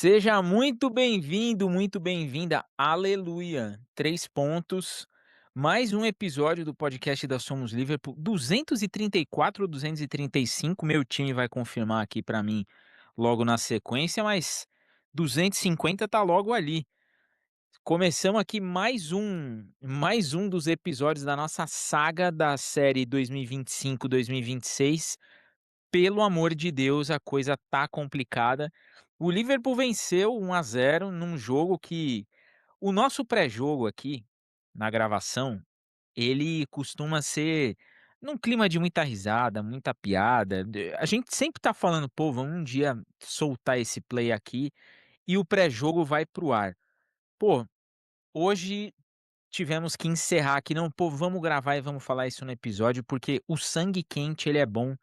Seja muito bem-vindo, muito bem-vinda. Aleluia. 3 pontos. Mais um episódio do podcast da Somos Liverpool. 234 ou 235, meu time vai confirmar aqui pra mim logo na sequência, mas 250 tá logo ali. Começamos aqui mais um dos episódios da nossa saga da série 2025-2026. Pelo amor de Deus, a coisa tá complicada. O Liverpool venceu 1-0 num jogo que o nosso pré-jogo aqui, na gravação, ele costuma ser num clima de muita risada, muita piada. A gente sempre tá falando: "Pô, vamos um dia soltar esse play aqui", e o pré-jogo vai para o ar. Pô, hoje tivemos que encerrar aqui: "Não, pô, vamos gravar e vamos falar isso no episódio", porque o sangue quente ele é bom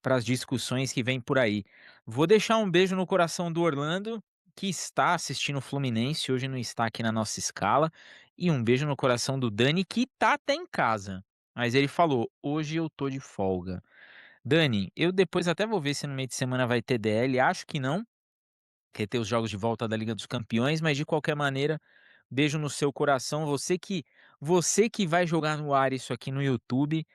para as discussões que vêm por aí. Vou deixar um beijo no coração do Orlando, que está assistindo o Fluminense, hoje não está aqui na nossa escala, e um beijo no coração do Dani, que tá até em casa, mas ele falou: "Hoje eu tô de folga". Dani, eu depois até vou ver se no meio de semana vai ter DL, acho que não, que ter os jogos de volta da Liga dos Campeões, mas de qualquer maneira, beijo no seu coração, você que vai jogar no ar isso aqui no YouTube,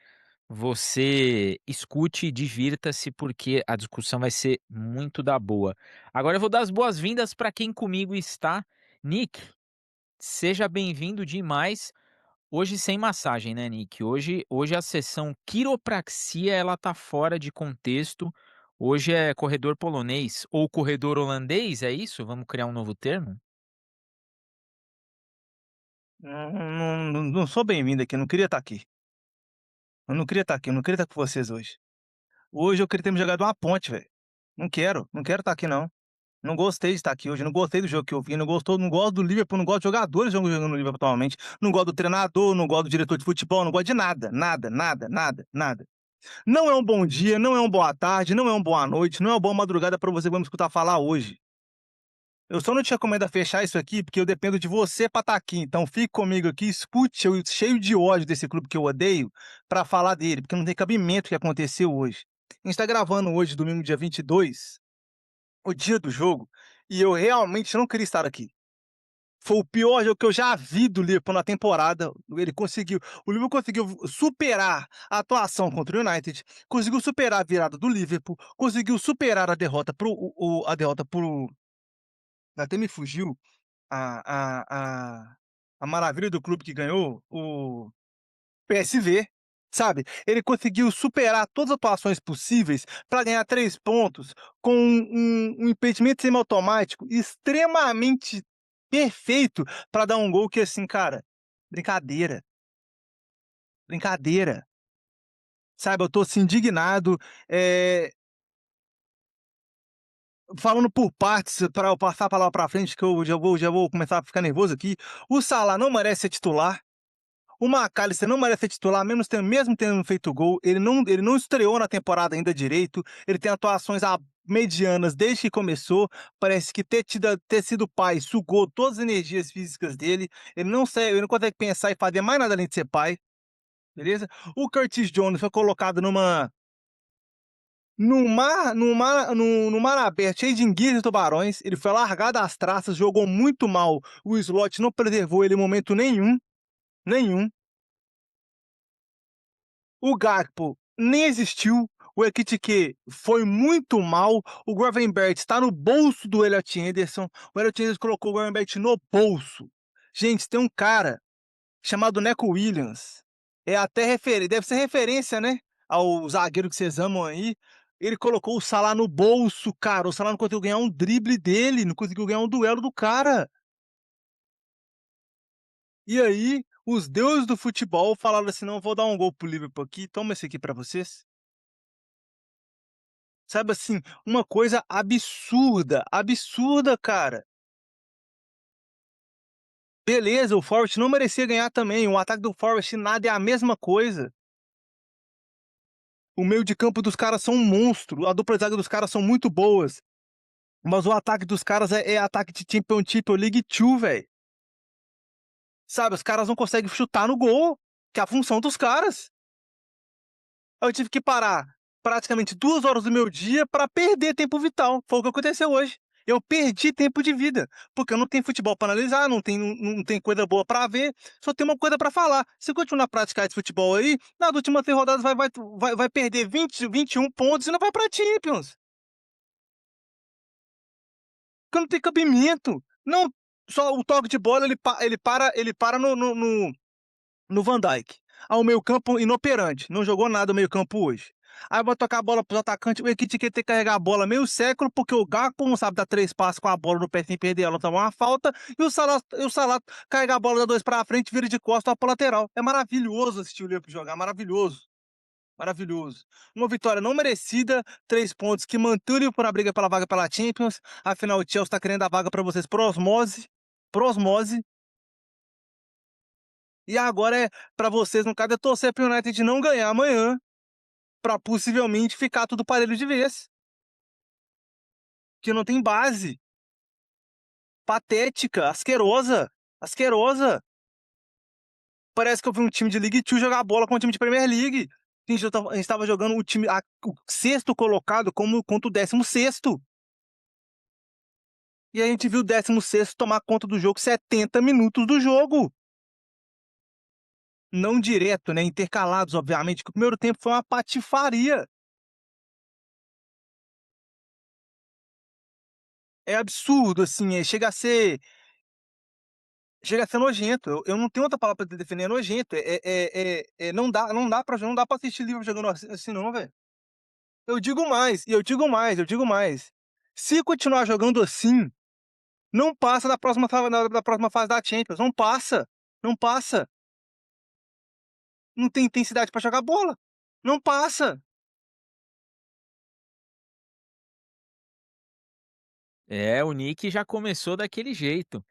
você escute e divirta-se, porque a discussão vai ser muito da boa. Agora eu vou dar as boas-vindas para quem comigo está. Nick, seja bem-vindo demais. Hoje sem massagem, né, Nick? Hoje a sessão quiropraxia ela tá fora de contexto. Hoje é corredor polonês ou corredor holandês, é isso? Vamos criar um novo termo? Não sou bem-vindo aqui, eu não queria estar aqui. Eu não queria estar aqui, eu não queria estar com vocês hoje. Hoje eu queria ter me jogado uma ponte, velho. Não quero estar aqui não. Não gostei de estar aqui hoje, não gostei do jogo que eu vi, não gosto do Liverpool, não gosto de jogadores jogando no Liverpool atualmente, não gosto do treinador, não gosto do diretor de futebol, não gosto de nada, nada, nada, nada, nada. Não é um bom dia, não é uma boa tarde, não é uma boa noite, não é uma boa madrugada para você que vai me escutar falar hoje. Eu só não te recomendo a fechar isso aqui, porque eu dependo de você pra estar aqui. Então fique comigo aqui, escute eu cheio de ódio desse clube que eu odeio, pra falar dele, porque não tem cabimento o que aconteceu hoje. A gente tá gravando hoje, domingo, dia 22, o dia do jogo, e eu realmente não queria estar aqui. Foi o pior jogo que eu já vi do Liverpool na temporada. O Liverpool conseguiu superar a atuação contra o United, conseguiu superar a virada do Liverpool, conseguiu superar a derrota pro a derrota pro até me fugiu a maravilha do clube que ganhou, o PSV, sabe. Ele conseguiu superar todas as atuações possíveis para ganhar 3 pontos com um impedimento semiautomático extremamente perfeito para dar um gol que, assim, cara, brincadeira, brincadeira, sabe. Eu tô, assim, indignado, eh, falando por partes para eu passar a palavra para frente que eu já vou começar a ficar nervoso aqui. O Salah não merece ser titular. O McAllister não merece ser titular, mesmo tendo feito gol, ele não estreou na temporada ainda direito, ele tem atuações medianas desde que começou, parece que ter sido pai sugou todas as energias físicas dele, ele não consegue pensar e fazer mais nada além de ser pai, beleza? O Curtis Jones foi colocado num mar aberto cheio de enguias e tubarões, ele foi largado às traças, jogou muito mal, o Slot não preservou ele em momento nenhum, nenhum. O Gakpo nem existiu, o Ekitike foi muito mal, o Gravenberch está no bolso do Elliot Henderson, o Elliot Henderson colocou o Gravenberch no bolso. Gente, tem um cara chamado Neco Williams, é até deve ser referência, né, ao zagueiro que vocês amam aí, ele colocou o Salah no bolso, cara, o Salah não conseguiu ganhar um drible dele, não conseguiu ganhar um duelo do cara. E aí, os deuses do futebol falaram assim: "Não, vou dar um gol pro Liverpool aqui, toma esse aqui pra vocês". Sabe, assim, uma coisa absurda, absurda, cara. Beleza, o Forest não merecia ganhar também, o ataque do Forest nada é a mesma coisa. O meio de campo dos caras são um monstro, a dupla zaga dos caras são muito boas, mas o ataque dos caras é ataque de Championship League 2, velho. Sabe, os caras não conseguem chutar no gol, que é a função dos caras. Eu tive que parar praticamente 2 horas do meu dia pra perder tempo vital, foi o que aconteceu hoje. Eu perdi tempo de vida, porque eu não tenho futebol para analisar, não tem coisa boa para ver, só tem uma coisa para falar. Se continuar a praticar esse futebol aí, nas últimas 6 rodadas vai perder 20, 21 pontos e não vai pra Champions, porque não tem cabimento. Não, só o toque de bola ele para no Van Dijk. Aí o meio-campo inoperante, não jogou nada o meio-campo hoje. Aí vai tocar a bola pros atacantes, o Ekitike tem que carregar a bola meio século, porque o Gakpo não sabe dar 3 passos com a bola no pé sem perder ela, tomar uma falta, e o Salah carrega a bola, dá 2 pra frente, vira de costas pra lateral. É maravilhoso assistir o Liverpool jogar, maravilhoso, maravilhoso. Uma vitória não merecida, 3 pontos que mantém o Liverpool na briga pela vaga pela Champions, afinal o Chelsea tá querendo a vaga pra vocês por osmose, e agora é pra vocês, no caso, é torcer pro United não ganhar amanhã, pra possivelmente ficar tudo parelho de vez, que não tem base, patética, asquerosa, asquerosa. Parece que eu vi um time de League Two jogar bola com um time de Premier League. A gente tava jogando o sexto colocado como contra o 16º. E a gente viu o 16º tomar conta do jogo 70 minutos do jogo. Não direto, né? Intercalados, obviamente, que o primeiro tempo foi uma patifaria. É absurdo, assim, chega a ser nojento. Eu não tenho outra palavra pra definir, é nojento. Não dá pra assistir livro jogando assim, não, velho. Eu digo mais. Se continuar jogando assim, não passa da próxima fase da Champions. Não passa. Não passa. Não tem intensidade pra jogar bola. Não passa. É, o Nick já começou daquele jeito.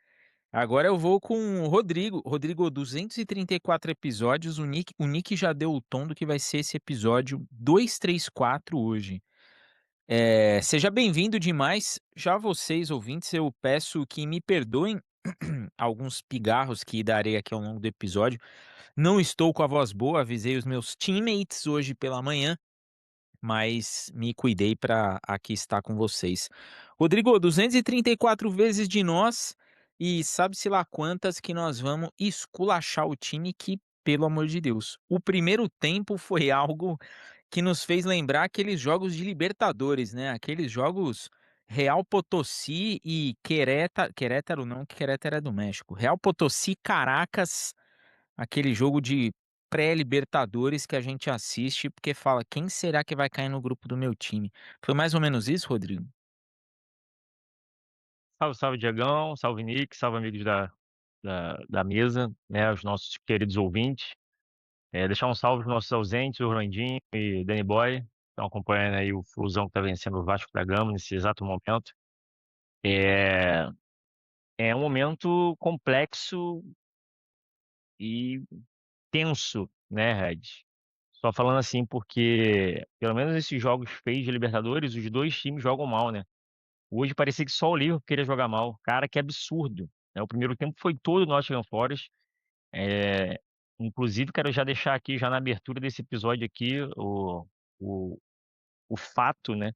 Agora eu vou com o Rodrigo. Rodrigo, 234 episódios, o Nick já deu o tom do que vai ser esse episódio 234 hoje. Seja bem-vindo demais. Já vocês, ouvintes, eu peço que me perdoem alguns pigarros que darei aqui ao longo do episódio. Não estou com a voz boa, avisei os meus teammates hoje pela manhã, mas me cuidei para aqui estar com vocês. Rodrigo, 234 vezes de nós e sabe-se lá quantas que nós vamos esculachar o time que, pelo amor de Deus, o primeiro tempo foi algo que nos fez lembrar aqueles jogos de Libertadores, né? Aqueles jogos Real Potosí e Querétaro não, que Querétaro é do México. Real Potosí, Caracas, aquele jogo de pré-Libertadores que a gente assiste porque fala: "Quem será que vai cair no grupo do meu time?". Foi mais ou menos isso, Rodrigo? Salve, salve Diegão, salve Nick, salve amigos da mesa, né, os nossos queridos ouvintes. Deixar um salve para nossos ausentes, o Orlandinho e Danny Boy, estão acompanhando aí o Flusão que está vencendo o Vasco da Gama nesse exato momento. É, é um momento complexo e tenso, né, Red? Só falando assim porque, pelo menos esses jogos feios de Libertadores, os dois times jogam mal, né? Hoje parecia que só o Liverpool queria jogar mal. Cara, que absurdo, né? O primeiro tempo foi todo Nottingham Forest. É, inclusive, quero já deixar aqui, já na abertura desse episódio aqui, o, o fato, né?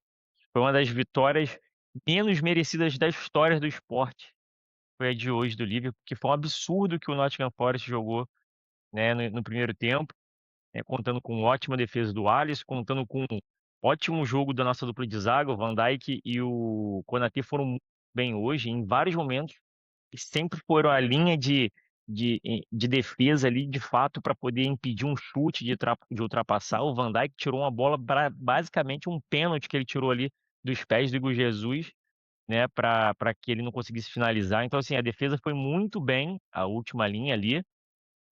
Foi uma das vitórias menos merecidas da história do esporte. Foi a de hoje do Liverpool, que foi um absurdo que o Nottingham Forest jogou, né, no primeiro tempo, contando com ótima defesa do Alisson, contando com um ótimo jogo da nossa dupla de zaga, o Van Dijk e o Konaté foram muito bem hoje, em vários momentos, e sempre foram a linha de defesa ali, de fato, para poder impedir um chute de ultrapassar. O Van Dijk tirou uma bola, basicamente um pênalti que ele tirou ali dos pés do Hugo Jesus, né, para que ele não conseguisse finalizar. Então, assim, a defesa foi muito bem, a última linha ali,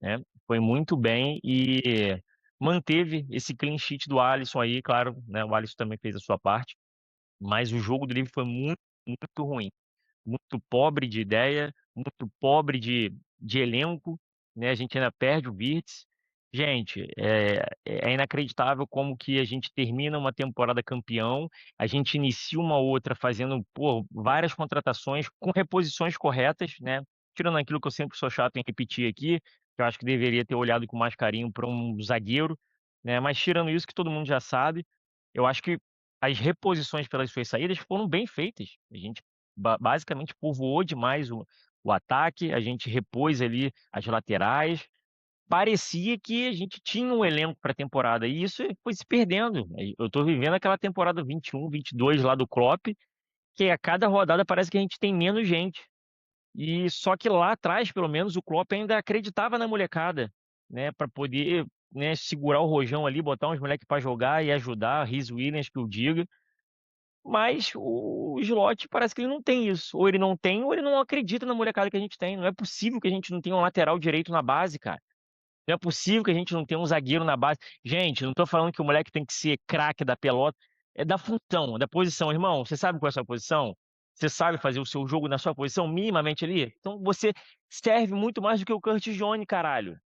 né? Foi muito bem e manteve esse clean sheet do Alisson aí, claro, né? O Alisson também fez a sua parte, mas o jogo do Liverpool foi muito, muito ruim, muito pobre de ideia, muito pobre de elenco, né? A gente ainda perde o Wirtz. Gente, é inacreditável como que a gente termina uma temporada campeão, a gente inicia uma outra fazendo, pô, várias contratações com reposições corretas, né? Tirando aquilo que eu sempre sou chato em repetir aqui, que eu acho que deveria ter olhado com mais carinho para um zagueiro, né? Mas tirando isso que todo mundo já sabe, eu acho que as reposições pelas suas saídas foram bem feitas. A gente basicamente povoou demais o ataque, a gente repôs ali as laterais, parecia que a gente tinha um elenco para a temporada, e isso foi se perdendo. Eu tô vivendo aquela temporada 21, 22 lá do Klopp, que a cada rodada parece que a gente tem menos gente. E só que lá atrás, pelo menos, o Klopp ainda acreditava na molecada, né, para poder, né, segurar o rojão ali, botar uns moleques para jogar e ajudar, Rhys Williams que o diga. Mas o Slot parece que ele não tem isso. Ou ele não tem, ou ele não acredita na molecada que a gente tem. Não é possível que a gente não tenha um lateral direito na base, cara. Não é possível que a gente não tenha um zagueiro na base. Gente, não tô falando que o moleque tem que ser craque da pelota. É da função, da posição. Irmão, você sabe qual é a sua posição? Você sabe fazer o seu jogo na sua posição minimamente ali? Então você serve muito mais do que o Curtis Jones, caralho.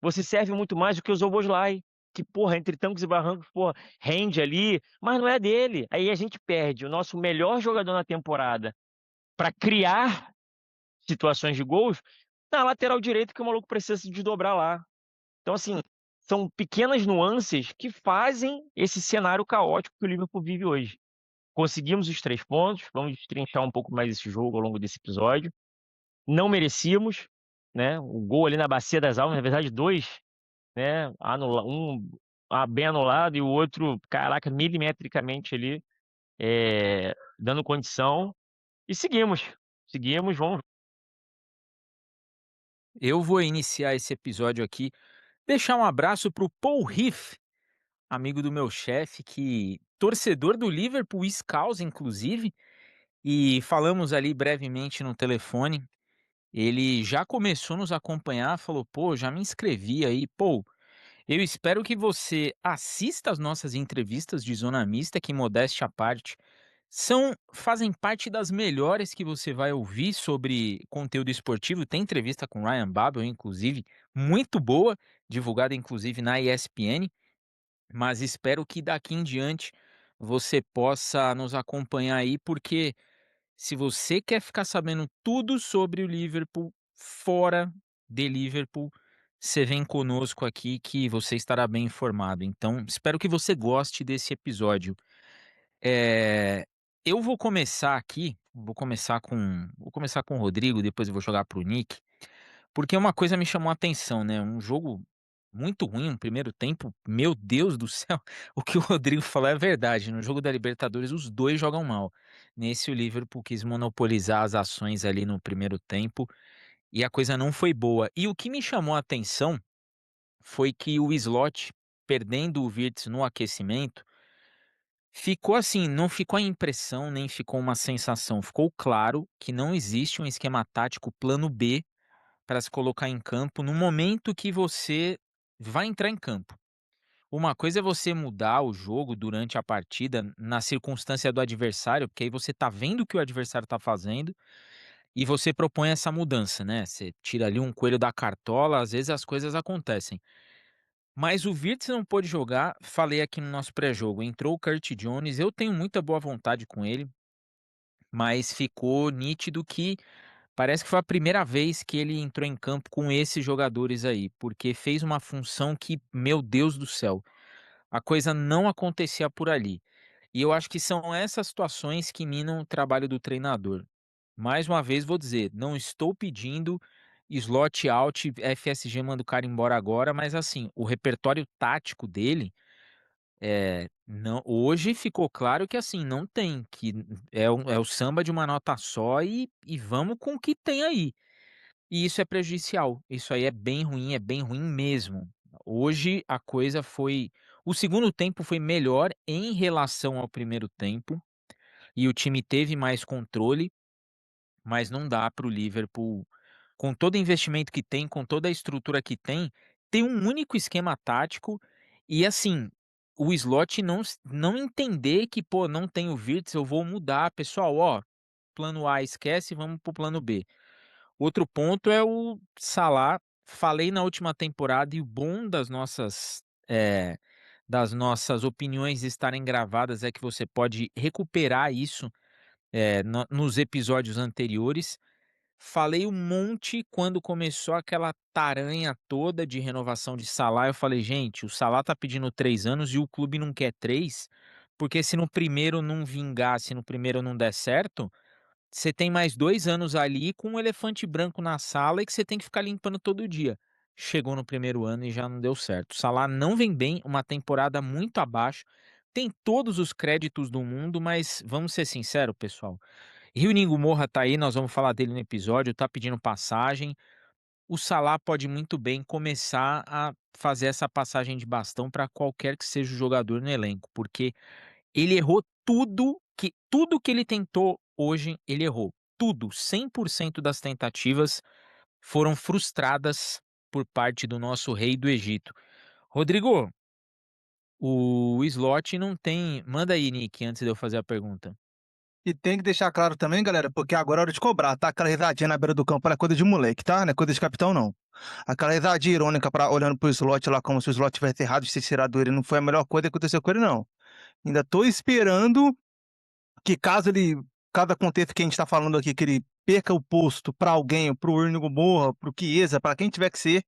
Você serve muito mais do que o Szoboszlai, que, porra, entre tancos e barrancos, porra, rende ali, mas não é dele. Aí a gente perde o nosso melhor jogador na temporada para criar situações de gols na lateral direita que o maluco precisa se desdobrar lá. Então, assim, são pequenas nuances que fazem esse cenário caótico que o Liverpool vive hoje. Conseguimos os 3 pontos, vamos destrinchar um pouco mais esse jogo ao longo desse episódio. Não merecíamos, né? O gol ali na Bacia das Almas, na verdade, 2, né? Bem anulado e o outro, caraca, milimetricamente ali, dando condição. E seguimos. Seguimos, vamos. Eu vou iniciar esse episódio aqui, deixar um abraço para o Paul Riff, amigo do meu chefe, que torcedor do Liverpool, ex-causa inclusive, e falamos ali brevemente no telefone. Ele já começou a nos acompanhar, falou: "Pô, já me inscrevi aí, pô, eu espero que você assista as nossas entrevistas de Zona Mista, que modéstia à parte, fazem parte das melhores que você vai ouvir sobre conteúdo esportivo. Tem entrevista com Ryan Babel, inclusive, muito boa, divulgada inclusive na ESPN, mas espero que daqui em diante você possa nos acompanhar aí, porque se você quer ficar sabendo tudo sobre o Liverpool fora de Liverpool, você vem conosco aqui que você estará bem informado. Então, espero que você goste desse episódio. Eh, eu vou começar com o Rodrigo, depois eu vou jogar para o Nick, porque uma coisa me chamou a atenção, né, um jogo muito ruim, um primeiro tempo, meu Deus do céu, o que o Rodrigo falou é verdade, no jogo da Libertadores os 2 jogam mal. Nesse o Liverpool quis monopolizar as ações ali no primeiro tempo, e a coisa não foi boa. E o que me chamou a atenção foi que o Slot, perdendo o Wirtz no aquecimento, ficou assim, não ficou a impressão, nem ficou uma sensação, ficou claro que não existe um esquema tático plano B para se colocar em campo no momento que você vai entrar em campo. Uma coisa é você mudar o jogo durante a partida na circunstância do adversário, porque aí você tá vendo o que o adversário tá fazendo e você propõe essa mudança, né? Você tira ali um coelho da cartola, às vezes as coisas acontecem. Mas o Wirtz não pôde jogar, falei aqui no nosso pré-jogo, entrou o Curtis Jones, eu tenho muita boa vontade com ele, mas ficou nítido que parece que foi a primeira vez que ele entrou em campo com esses jogadores aí, porque fez uma função que, meu Deus do céu, a coisa não acontecia por ali. E eu acho que são essas situações que minam o trabalho do treinador. Mais uma vez vou dizer, não estou pedindo slot out, FSG manda o cara embora agora, mas assim, o repertório tático dele, não, hoje ficou claro que assim, não tem, que é o samba de uma nota só e vamos com o que tem aí. E isso é prejudicial, isso aí é bem ruim mesmo. Hoje a coisa foi o segundo tempo foi melhor em relação ao primeiro tempo, e o time teve mais controle, mas não dá para o Liverpool, com todo o investimento que tem, com toda a estrutura que tem, ter um único esquema tático e assim, o Slot não entender que: "Pô, não tem o Wirtz, eu vou mudar, pessoal, ó, plano A esquece, vamos para o plano B". Outro ponto é o Salah, falei na última temporada e o bom das nossas opiniões estarem gravadas é que você pode recuperar isso, no nos episódios anteriores. Falei um monte quando começou aquela taranha toda de renovação de Salah, eu falei: "Gente, o Salah tá pedindo 3 anos e o clube não quer 3. porque se no primeiro não vingar, se no primeiro não der certo, você tem mais 2 anos ali com um elefante branco na sala e que você tem que ficar limpando todo dia. Chegou no primeiro ano e já não deu certo. O Salah não vem bem, uma temporada muito abaixo, tem todos os créditos do mundo, mas vamos ser sinceros, pessoal, Rio Morra tá aí, nós vamos falar dele no episódio, tá pedindo passagem. O Salah pode muito bem começar a fazer essa passagem de bastão para qualquer que seja o jogador no elenco, porque ele errou tudo que ele tentou hoje, ele errou. Tudo, 100% das tentativas foram frustradas por parte do nosso rei do Egito. Rodrigo, o slot não tem manda aí, Nick, antes de eu fazer a pergunta. E tem que deixar claro também, galera, porque agora é hora de cobrar, tá? Aquela risadinha na beira do campo é coisa de moleque, tá? Não é coisa de capitão, não. Aquela risadinha irônica olhando pro slot lá como se o slot tivesse errado de ser tirado ele não foi a melhor coisa que aconteceu com ele, não. Ainda tô esperando que caso aconteça o que a gente tá falando aqui, que ele perca o posto pra alguém, pro Íñigo Moura, pro Chiesa, pra quem tiver que ser,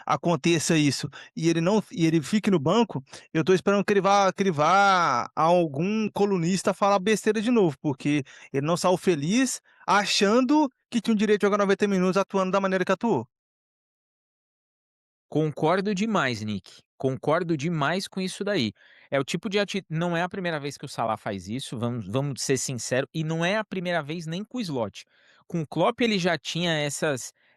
aconteça isso e ele fique no banco, eu tô esperando que ele vá a algum colunista falar besteira de novo, porque ele não saiu feliz achando que tinha o direito de jogar 90 minutos atuando da maneira que atuou. Concordo demais, Nick. Concordo demais com isso daí. É o tipo de não é a primeira vez que o Salah faz isso, vamos ser sinceros, e não é a primeira vez nem com o Slot. Com o Klopp ele já tinha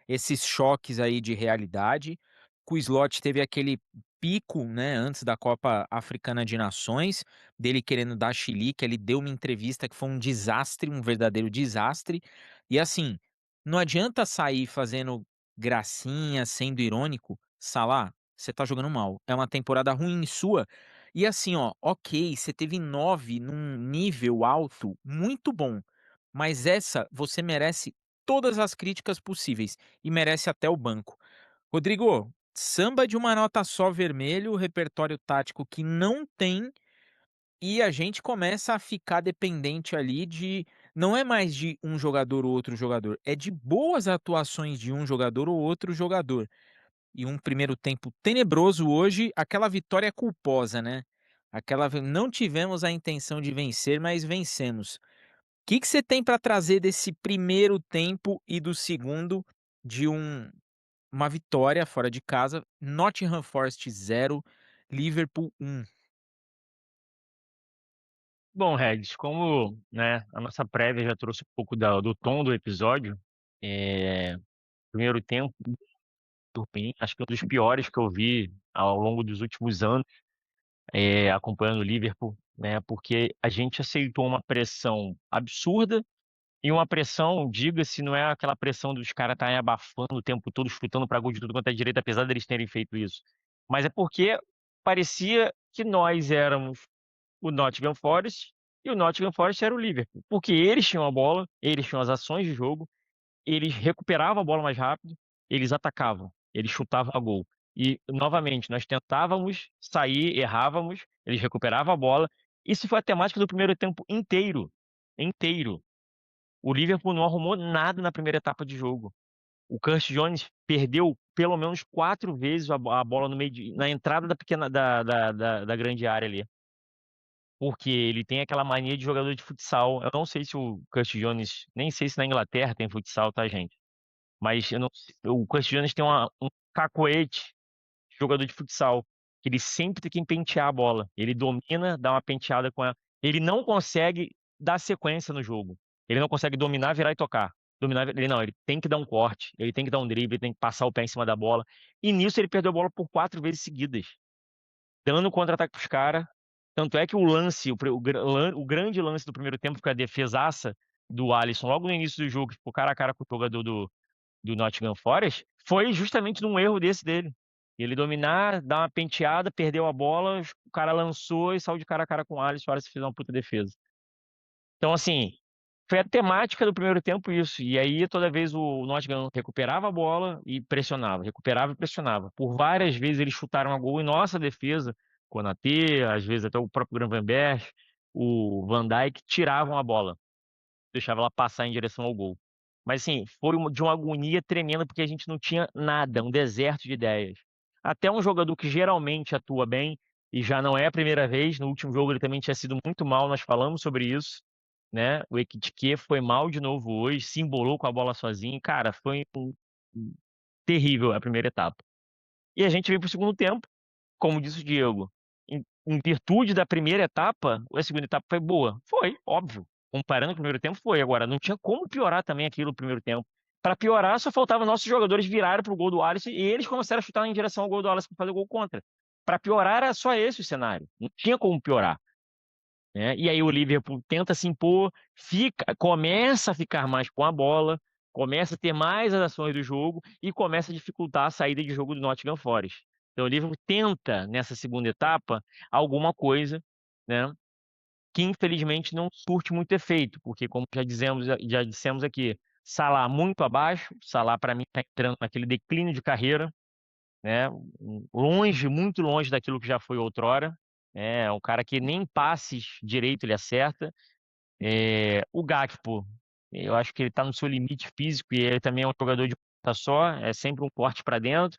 esses choques aí de realidade. Com o Slot teve aquele pico, né, antes da Copa Africana de Nações, dele querendo dar chilique, ele deu uma entrevista que foi um desastre, um verdadeiro desastre. E assim, não adianta sair fazendo gracinha, sendo irônico, Salah, você tá jogando mal. É uma temporada ruim sua. E assim, ó, ok, você teve 9 num nível alto, muito bom. Mas essa você merece todas as críticas possíveis e merece até o banco. Rodrigo, samba de uma nota só vermelho, repertório tático que não tem, e a gente começa a ficar dependente ali de. Não é mais de um jogador ou outro jogador, é de boas atuações de um jogador ou outro jogador e um primeiro tempo tenebroso hoje, aquela vitória culposa, né? Não tivemos a intenção de vencer, mas vencemos. O que que você tem para trazer desse primeiro tempo e do segundo de uma vitória fora de casa, Nottingham Forest 0, Liverpool 1? Bom, Regis, como, né, a nossa prévia já trouxe um pouco do tom do episódio, primeiro tempo, ruim, acho que é um dos piores que eu vi ao longo dos últimos anos, acompanhando o Liverpool, né, porque a gente aceitou uma pressão absurda e uma pressão, diga-se, não é aquela pressão dos caras estarem abafando o tempo todo, chutando para gol de tudo quanto é direita, apesar deles terem feito isso. Mas é porque parecia que nós éramos o Nottingham Forest e o Nottingham Forest era o Liverpool, porque eles tinham a bola, eles tinham as ações de jogo, eles recuperavam a bola mais rápido, eles atacavam, eles chutavam a gol. E, novamente, nós tentávamos sair, errávamos, eles recuperavam a bola. Isso foi a temática do primeiro tempo inteiro. Inteiro. O Liverpool não arrumou nada na primeira etapa de jogo. O Curtis Jones perdeu pelo menos 4 vezes a bola no meio na entrada da pequena da grande área ali. Porque ele tem aquela mania de jogador de futsal. Eu não sei se o Curtis Jones, nem sei se na Inglaterra tem futsal, tá, gente? Mas eu não, o Curtis Jones tem um cacoete de jogador de futsal, que ele sempre tem que pentear a bola. Ele domina, dá uma penteada com ela. Ele não consegue dar sequência no jogo. Ele não consegue dominar, virar e tocar. Dominar, ele não, ele tem que dar um corte, ele tem que dar um drible, ele tem que passar o pé em cima da bola. E nisso ele perdeu a bola por 4 vezes seguidas, dando contra-ataque pros caras. Tanto é que o lance, o grande lance do primeiro tempo, que é a defesaça do Alisson, logo no início do jogo, tipo, cara a cara com o jogador do Nottingham Forest, foi justamente num erro desse dele. Ele dominar, dar uma penteada, perdeu a bola, o cara lançou e saiu de cara a cara com o Alisson, o Alisson fez uma puta defesa. Então, assim, foi a temática do primeiro tempo isso. E aí, toda vez o Nottingham recuperava a bola e pressionava, recuperava e pressionava. Por várias vezes eles chutaram a gol em nossa defesa, Konaté, às vezes até o próprio Gravenberch, o Van Dijk tiravam a bola, deixava ela passar em direção ao gol. Mas assim, foi de uma agonia tremenda porque a gente não tinha nada, um deserto de ideias. Até um jogador que geralmente atua bem e já não é a primeira vez. No último jogo ele também tinha sido muito mal, nós falamos sobre isso, né? O Ekitike foi mal de novo hoje, se embolou com a bola sozinho. Cara, foi terrível a primeira etapa. E a gente veio pro segundo tempo, como disse o Diego, em virtude da primeira etapa, a segunda etapa foi boa. Foi, óbvio. Comparando com o primeiro tempo, foi. Agora, não tinha como piorar também aquilo no primeiro tempo. Para piorar, só faltava nossos jogadores virarem pro gol do Alisson e eles começaram a chutar em direção ao gol do Alisson para fazer o gol contra. Para piorar, era só esse o cenário. Não tinha como piorar, né? E aí o Liverpool tenta se impor, começa a ficar mais com a bola, começa a ter mais as ações do jogo e começa a dificultar a saída de jogo do Nottingham Forest. Então o Liverpool tenta, nessa segunda etapa, alguma coisa, né, que infelizmente não surte muito efeito, porque como já dissemos aqui, Salah muito abaixo, Salah para mim está entrando naquele declínio de carreira, né? Longe, muito longe daquilo que já foi outrora. É um cara que nem passes direito ele acerta. O Gakpo, eu acho que ele está no seu limite físico e ele também é um jogador de ponta só, é sempre um corte para dentro.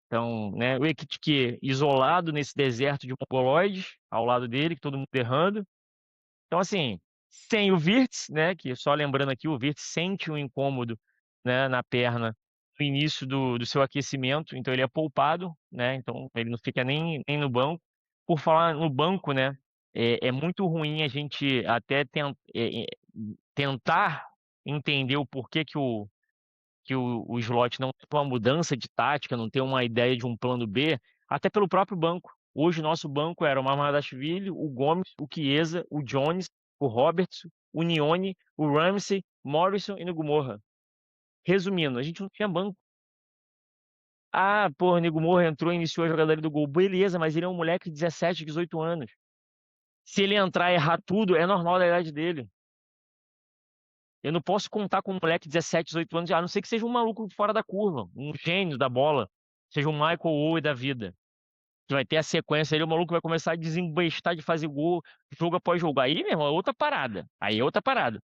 Então, né, o Ekitike isolado nesse deserto de mongoloides ao lado dele, que todo mundo errando. Então, assim, sem o Wirtz, né, que só lembrando aqui, o Wirtz sente um incômodo, né, na perna no início do seu aquecimento, então ele é poupado, né, então ele não fica nem no banco. Por falar no banco, né, é muito ruim a gente até tentar entender o porquê que o Slot não tem uma mudança de tática, não tem uma ideia de um plano B, até pelo próprio banco. Hoje o nosso banco era o Mamardashvili, o Gomes, o Chiesa, o Jones, o Roberts, o Nione, o Ramsey, Morrison e Nego Moura. Resumindo, a gente não tinha banco. Ah, pô, o Nego Moura entrou e iniciou a jogada ali do gol. Beleza, mas ele é um moleque de 17, 18 anos. Se ele entrar e errar tudo, é normal da idade dele. Eu não posso contar com um moleque de 17, 18 anos, a não ser que seja um maluco fora da curva, um gênio da bola, seja um Michael Owen da vida, que vai ter a sequência ali, o maluco vai começar a desembestar de fazer gol jogo após jogo. Aí, meu irmão, é outra parada. Aí é outra parada.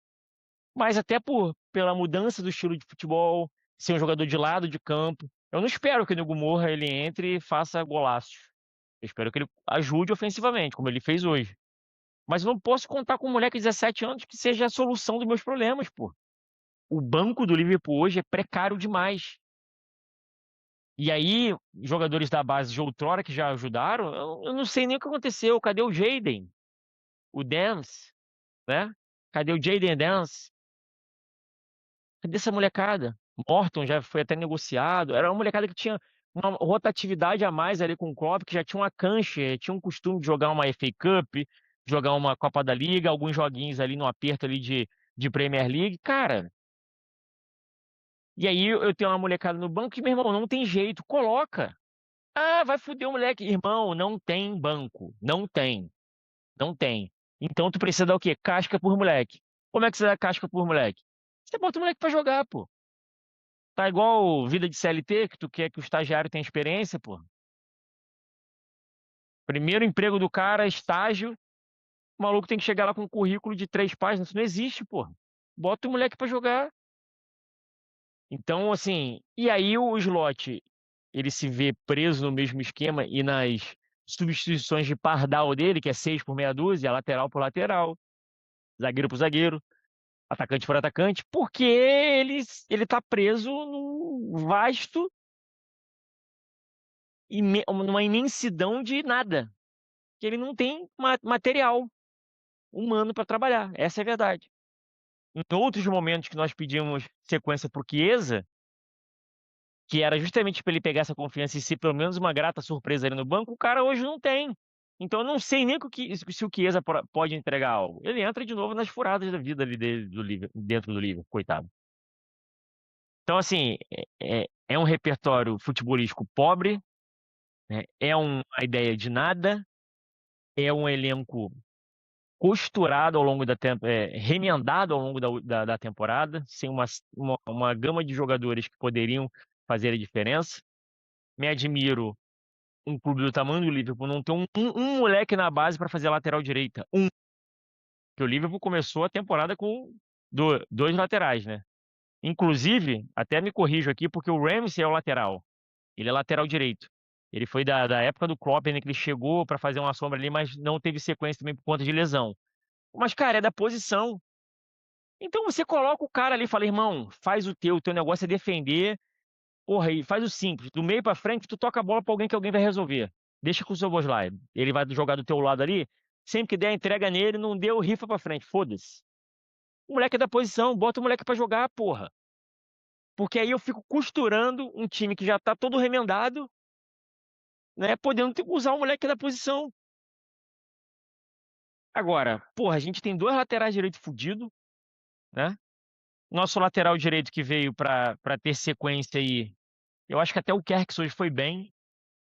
Mas até pela mudança do estilo de futebol, ser um jogador de lado de campo, eu não espero que o Nego Moura ele entre e faça golaços. Eu espero que ele ajude ofensivamente, como ele fez hoje. Mas eu não posso contar com um moleque de 17 anos que seja a solução dos meus problemas, pô. O banco do Liverpool hoje é precário demais. E aí, jogadores da base de outrora que já ajudaram, eu não sei nem o que aconteceu. Cadê o Jaden? O Dance, né? Cadê o Jaden Dance? Cadê essa molecada? Morton já foi até negociado. Era uma molecada que tinha uma rotatividade a mais ali com o Klopp, que já tinha uma cancha, tinha um costume de jogar uma FA Cup, jogar uma Copa da Liga, alguns joguinhos ali no aperto ali de Premier League. Cara, e aí eu tenho uma molecada no banco que, meu irmão, não tem jeito, coloca. Ah, vai foder o moleque. Irmão, não tem banco. Não tem. Não tem. Então tu precisa dar o quê? Casca por moleque. Como é que você dá casca por moleque? Você bota o moleque pra jogar, pô. Tá igual vida de CLT, que tu quer que o estagiário tenha experiência, pô. Primeiro emprego do cara, é estágio. O maluco tem que chegar lá com um currículo de 3 páginas. Isso não existe, pô. Bota o moleque pra jogar. Então, assim, e aí o Slot, ele se vê preso no mesmo esquema e nas substituições de pardal dele, que é 6 por meia dúzia, lateral por lateral, zagueiro por zagueiro, atacante por atacante, porque ele tá preso num vasto, numa imensidão de nada, que ele não tem material humano para trabalhar, essa é a verdade. Em outros momentos que nós pedimos sequência pro Chiesa, que era justamente para ele pegar essa confiança e ser pelo menos uma grata surpresa ali no banco, o cara hoje não tem. Então eu não sei nem se o Chiesa pode entregar algo. Ele entra de novo nas furadas da vida ali dentro do livro, coitado. Então, assim, é um repertório futebolístico pobre, né? É uma ideia de nada, é um elenco costurado ao longo remendado ao longo da temporada, sem uma gama de jogadores que poderiam fazer a diferença. Me admiro um clube do tamanho do Liverpool não ter um moleque na base para fazer a lateral direita. Que o Liverpool começou a temporada com dois laterais, né? Inclusive, até me corrijo aqui, porque o Ramsey é o lateral. Ele é lateral direito. Ele foi da época do Klopp, né, que ele chegou pra fazer uma sombra ali, mas não teve sequência também por conta de lesão. Mas, cara, é da posição. Então você coloca o cara ali e fala: "Irmão, faz o teu negócio é defender, porra, e faz o simples, do meio pra frente tu toca a bola pra alguém que alguém vai resolver. Deixa com o Szoboszlai, ele vai jogar do teu lado ali, sempre que der entrega nele, não deu, rifa pra frente, foda-se. O moleque é da posição, bota o moleque pra jogar, porra. Porque aí eu fico costurando um time que já tá todo remendado, né, podendo usar o moleque da posição. Agora, porra, a gente tem 2 laterais direito fudido, né. Nosso lateral direito que veio pra ter sequência aí, eu acho que até o Kerkez hoje foi bem,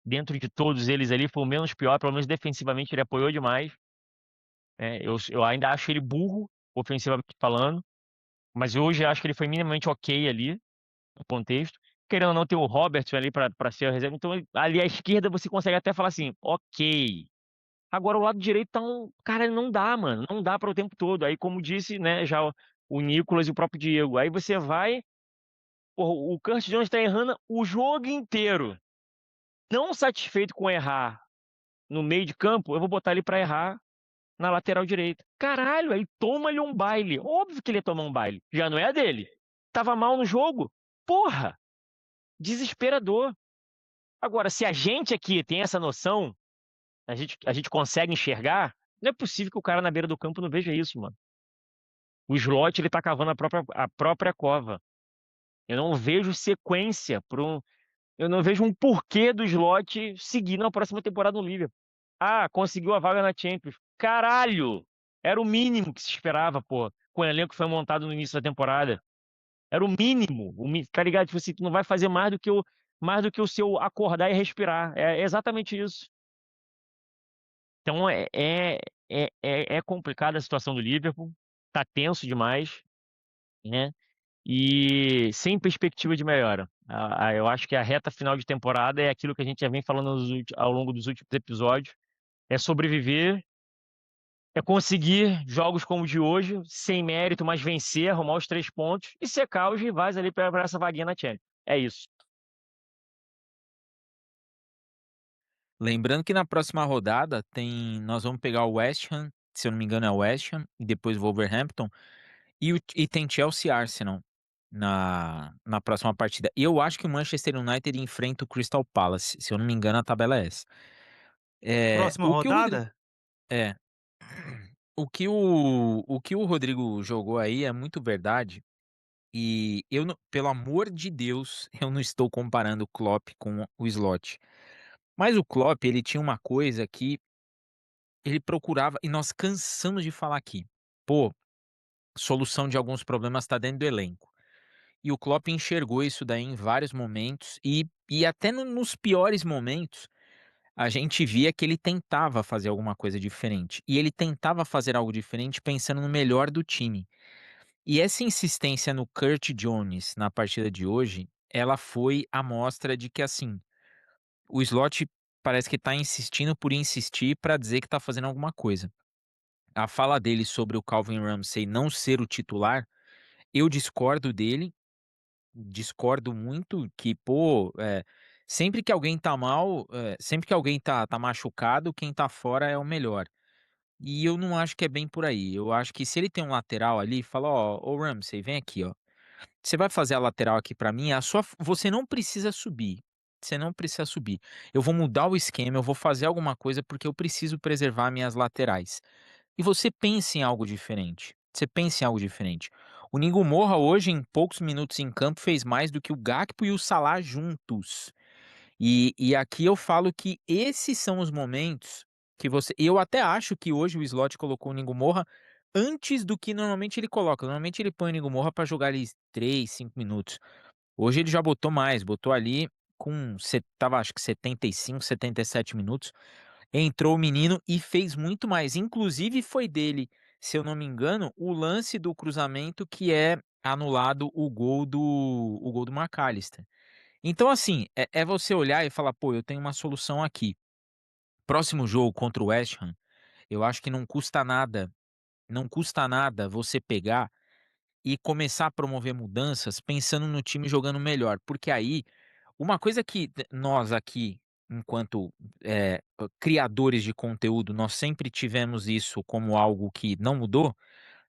dentro de todos eles ali, foi o menos pior, pelo menos defensivamente ele apoiou demais, né. Eu ainda acho ele burro, ofensivamente falando, mas hoje eu acho que ele foi minimamente ok ali, no contexto. Querendo ou não, tem o Robertson ali pra ser a reserva, então ali à esquerda você consegue até falar assim: "Ok". Agora o lado direito tá cara, não dá, mano, não dá para o tempo todo. Aí, como disse, né, já o Nicolas e o próprio Diego, aí você vai, porra, o Curtis Jones tá errando o jogo inteiro. Não satisfeito com errar no meio de campo, eu vou botar ele pra errar na lateral direita. Caralho, aí toma-lhe um baile. Óbvio que ele ia tomar um baile, já não é a dele. Estava mal no jogo, porra, desesperador. Agora, se a gente aqui tem essa noção, a gente consegue enxergar, não é possível que o cara na beira do campo não veja isso, mano. O Slot ele tá cavando a própria cova. Eu não vejo sequência eu não vejo um porquê do Slot seguir na próxima temporada no Liverpool. Ah, conseguiu a vaga na Champions. Caralho! Era o mínimo que se esperava, pô, com o elenco que foi montado no início da temporada. Era o mínimo, tá ligado? Tipo assim, tu não vai fazer mais do que o seu acordar e respirar. É exatamente isso. Então é complicada a situação do Liverpool, tá tenso demais, né, e sem perspectiva de melhora. Eu acho que a reta final de temporada é aquilo que a gente já vem falando ao longo dos últimos episódios, é sobreviver, é conseguir jogos como o de hoje, sem mérito, mas vencer, arrumar os 3 pontos e secar os rivais ali pra essa vaguinha na Champions. É isso. Lembrando que na próxima rodada nós vamos pegar o West Ham, se eu não me engano é o West Ham, e depois o Wolverhampton, e tem Chelsea e Arsenal na próxima partida. E eu acho que o Manchester United enfrenta o Crystal Palace, se eu não me engano a tabela é essa. Próxima O que o Rodrigo rodada? é, o que o Rodrigo jogou aí é muito verdade, e eu não, pelo amor de Deus, eu não estou comparando o Klopp com o Slot. Mas o Klopp, ele tinha uma coisa que ele procurava, e nós cansamos de falar aqui: "Pô, solução de alguns problemas está dentro do elenco". E o Klopp enxergou isso daí em vários momentos, e até nos piores momentos, a gente via que ele tentava fazer alguma coisa diferente. E ele tentava fazer algo diferente pensando no melhor do time. E essa insistência no Curt Jones na partida de hoje, ela foi a mostra de que, assim, o Slot parece que tá insistindo por insistir para dizer que tá fazendo alguma coisa. A fala dele sobre o Calvin Ramsey não ser o titular, eu discordo dele, discordo muito que, pô, sempre que alguém tá mal, sempre que alguém tá machucado, quem tá fora é o melhor. E eu não acho que é bem por aí. Eu acho que se ele tem um lateral ali, fala: "Ó, ô Ramsey, vem aqui, ó. Você vai fazer a lateral aqui pra mim, você não precisa subir, você não precisa subir. Eu vou mudar o esquema, eu vou fazer alguma coisa, porque eu preciso preservar minhas laterais". E você pensa em algo diferente, você pensa em algo diferente. O Ningo Moura hoje, em poucos minutos em campo, fez mais do que o Gakpo e o Salah juntos. E aqui eu falo que esses são os momentos que eu até acho que hoje o Slot colocou o Ningo Moura antes do que normalmente ele coloca. Normalmente ele põe o Ningo Moura pra jogar ali 3, 5 minutos. Hoje ele já botou mais, botou ali estava acho que 75, 77 minutos. Entrou o menino e fez muito mais, inclusive foi dele, se eu não me engano, o lance do cruzamento que é anulado o gol do McAllister. Então assim, é você olhar e falar: "Pô, eu tenho uma solução aqui". Próximo jogo contra o West Ham, eu acho que não custa nada, não custa nada você pegar e começar a promover mudanças pensando no time jogando melhor, porque aí, uma coisa que nós aqui enquanto, criadores de conteúdo, nós sempre tivemos isso como algo que não mudou,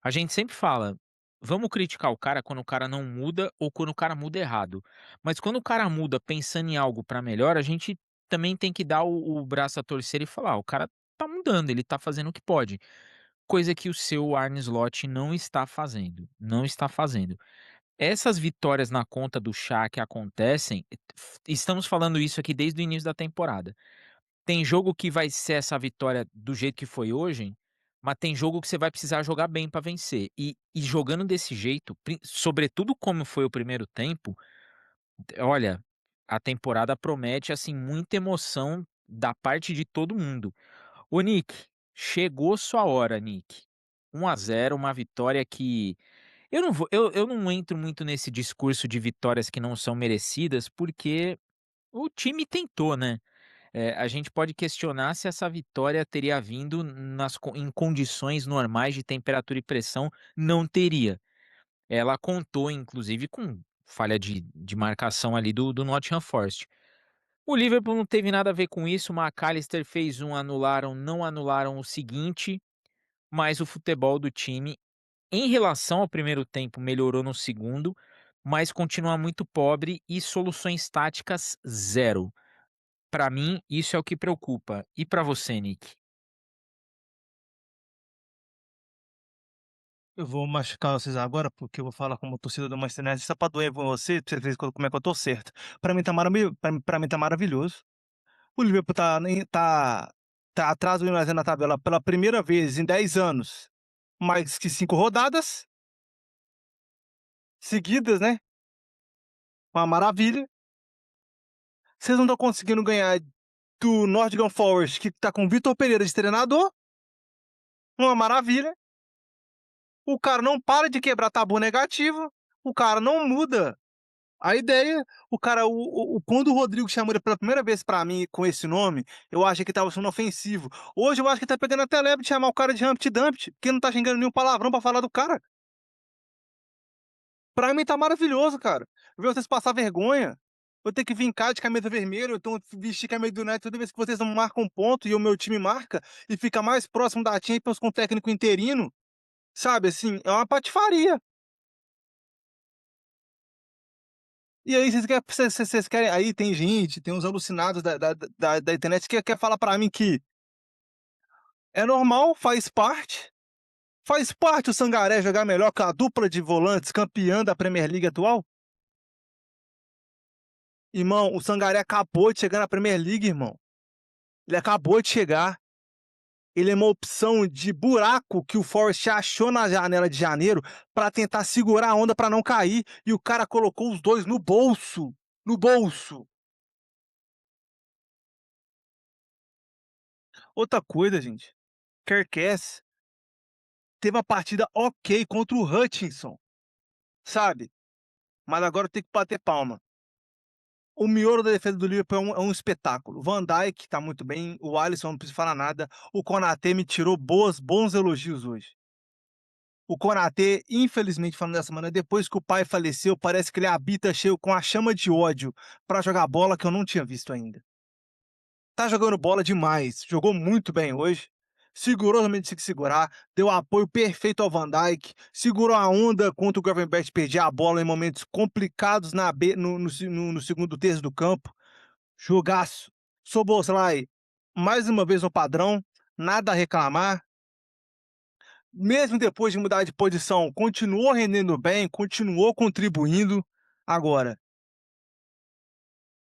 a gente sempre fala: "Vamos criticar o cara quando o cara não muda ou quando o cara muda errado". Mas quando o cara muda pensando em algo para melhor, a gente também tem que dar o braço a torcer e falar: "O cara tá mudando, ele tá fazendo o que pode". Coisa que o seu Arne Slot não está fazendo, não está fazendo. Essas vitórias na conta do chá que acontecem, estamos falando isso aqui desde o início da temporada. Tem jogo que vai ser essa vitória do jeito que foi hoje, mas tem jogo que você vai precisar jogar bem para vencer. E jogando desse jeito, sobretudo como foi o primeiro tempo, olha, a temporada promete, assim, muita emoção da parte de todo mundo. Ô Nick, chegou sua hora, Nick. 1-0, uma vitória que eu não entro muito nesse discurso de vitórias que não são merecidas, porque o time tentou, né. A gente pode questionar se essa vitória teria vindo em condições normais de temperatura e pressão, não teria. Ela contou inclusive com falha de marcação ali do Nottingham Forest. O Liverpool não teve nada a ver com isso, o McAllister fez um, anularam, não anularam o seguinte, mas o futebol do time, em relação ao primeiro tempo, melhorou no segundo, mas continua muito pobre e soluções táticas zero. Pra mim, isso é o que preocupa. E pra você, Nick? Eu vou machucar vocês agora, porque eu vou falar como torcedor do Manchester United, só pra doer com você, pra você ver como é que eu tô certo. Pra mim tá maravilhoso. O Liverpool tá atrás do United na tabela pela primeira vez em 10 anos, mais que 5 rodadas seguidas, né, uma maravilha. Vocês não estão conseguindo ganhar do Nottingham Forest, que tá com o Vitor Pereira de treinador, uma maravilha. O cara não para de quebrar tabu negativo, o cara não muda a ideia. O cara, quando o Rodrigo chamou ele pela primeira vez pra mim com esse nome, eu achei que tava sendo ofensivo. Hoje eu acho que tá pegando até leve de chamar o cara de Humpty Dumpty, porque não tá xingando nenhum palavrão pra falar do cara. Pra mim tá maravilhoso, cara. Ver vocês passar vergonha. Eu ter que vir cá de camisa vermelha, ou então vestir camisa do United toda vez que vocês não marcam ponto e o meu time marca, e fica mais próximo da Champions com o técnico interino, sabe, assim, é uma patifaria. E aí vocês querem, aí tem gente, tem uns alucinados da internet que quer falar pra mim que é normal, faz parte o Sangaré jogar melhor que a dupla de volantes campeã da Premier League atual? Irmão, o Sangaré acabou de chegar na Premier League, irmão. Ele acabou de chegar. Ele é uma opção de buraco que o Forest achou na janela de janeiro pra tentar segurar a onda pra não cair, e o cara colocou os dois no bolso, no bolso. Outra coisa, gente, Kerkez teve uma partida ok contra o Hutchinson, sabe, mas agora tem que bater palma. O miolo da defesa do Liverpool é um espetáculo. O Van Dijk tá muito bem, o Alisson não precisa falar nada, o Konaté me tirou bons elogios hoje. O Konaté, infelizmente, falando dessa maneira, depois que o pai faleceu, parece que ele habita cheio com a chama de ódio pra jogar bola que eu não tinha visto ainda. Tá jogando bola demais, jogou muito bem hoje, segurou também tinha que segurar, deu apoio perfeito ao Van Dijk, segurou a onda contra o Gravenberch perder a bola em momentos complicados na be no segundo terço do campo. Jogaço. Szoboszlai, mais uma vez no padrão, nada a reclamar. Mesmo depois de mudar de posição, continuou rendendo bem, continuou contribuindo. Agora,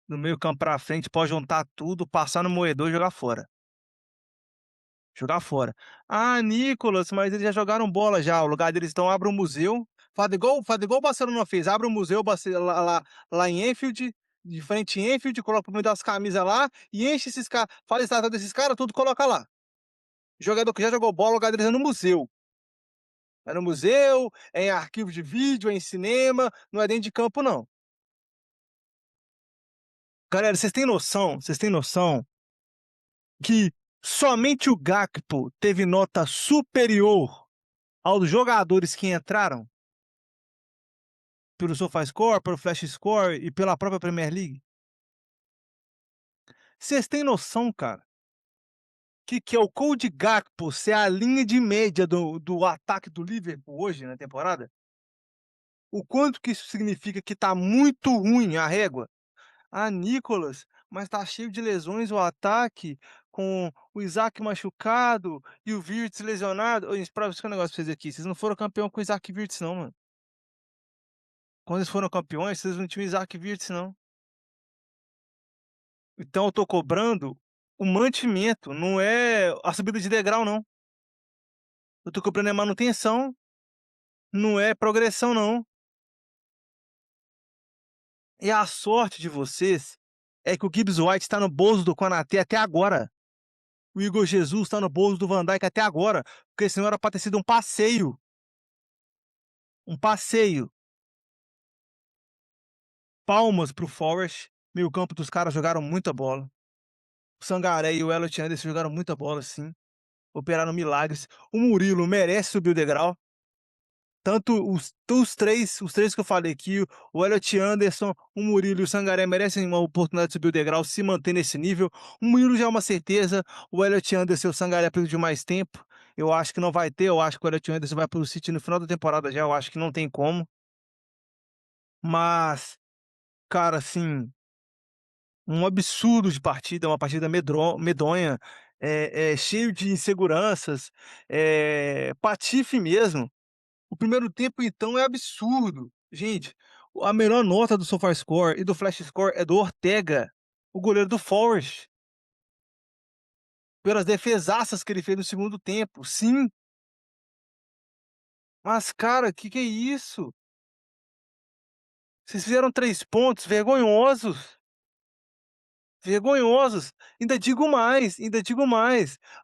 no meio-campo pra frente, pode juntar tudo, passar no moedor e jogar fora. Jogar fora. "Ah, Nicolas, mas eles já jogaram bola já, o lugar deles, então abre um museu, faz igual o Barcelona fez, abre um museu lá em Enfield, de frente em Enfield, coloca o nome das camisas lá e enche esses caras, faz a estátua desses caras tudo, coloca lá. Jogador que já jogou bola, o lugar deles é no museu. É no museu, é em arquivo de vídeo, é em cinema, não é dentro de campo não. Galera, vocês têm noção que somente o Gakpo teve nota superior aos jogadores que entraram pelo SofaScore, pelo FlashScore e pela própria Premier League? Vocês têm noção, cara, que é o Cody Gakpo ser a linha de média do ataque do Liverpool hoje na temporada? O quanto que isso significa que tá muito ruim a régua? "Ah, Nicolas, mas tá cheio de lesões o ataque, com o Isaac machucado e o Wirtz lesionado". Ô, gente, pra explicar um negócio pra vocês aqui, vocês não foram campeão com o Isaac Wirtz não, mano. Quando eles foram campeões, vocês não tinham o Isaac Wirtz não. Então eu tô cobrando o mantimento, não é a subida de degrau não. Eu tô cobrando é manutenção, não é progressão não. E a sorte de vocês é que o Gibbs White está no bolso do Konaté até agora. O Igor Jesus está no bolso do Van Dijk até agora, porque senão era pra ter sido um passeio. Um passeio. Palmas pro Forest. Meio campo dos caras jogaram muita bola. O Sangaré e o Elliot Anderson jogaram muita bola, sim. Operaram milagres. O Murilo merece subir o degrau. Tanto os três que eu falei aqui, o Elliot Anderson, o Murilo e o Sangaré merecem uma oportunidade de subir o degrau, se manter nesse nível. O Murilo já é uma certeza, o Elliot Anderson e o Sangaré precisam de mais tempo. Eu acho que não vai ter, eu acho que o Elliot Anderson vai para o City no final da temporada já, eu acho que não tem como. Mas, cara, assim, um absurdo de partida, uma partida medonha, cheio de inseguranças, patife mesmo. O primeiro tempo, então, é absurdo. Gente, a melhor nota do SofaScore e do FlashScore é do Ortega, o goleiro do Forest, pelas defesaças que ele fez no segundo tempo. Sim, mas cara, que é isso? Vocês fizeram 3 pontos vergonhosos, vergonhosos. Ainda digo mais,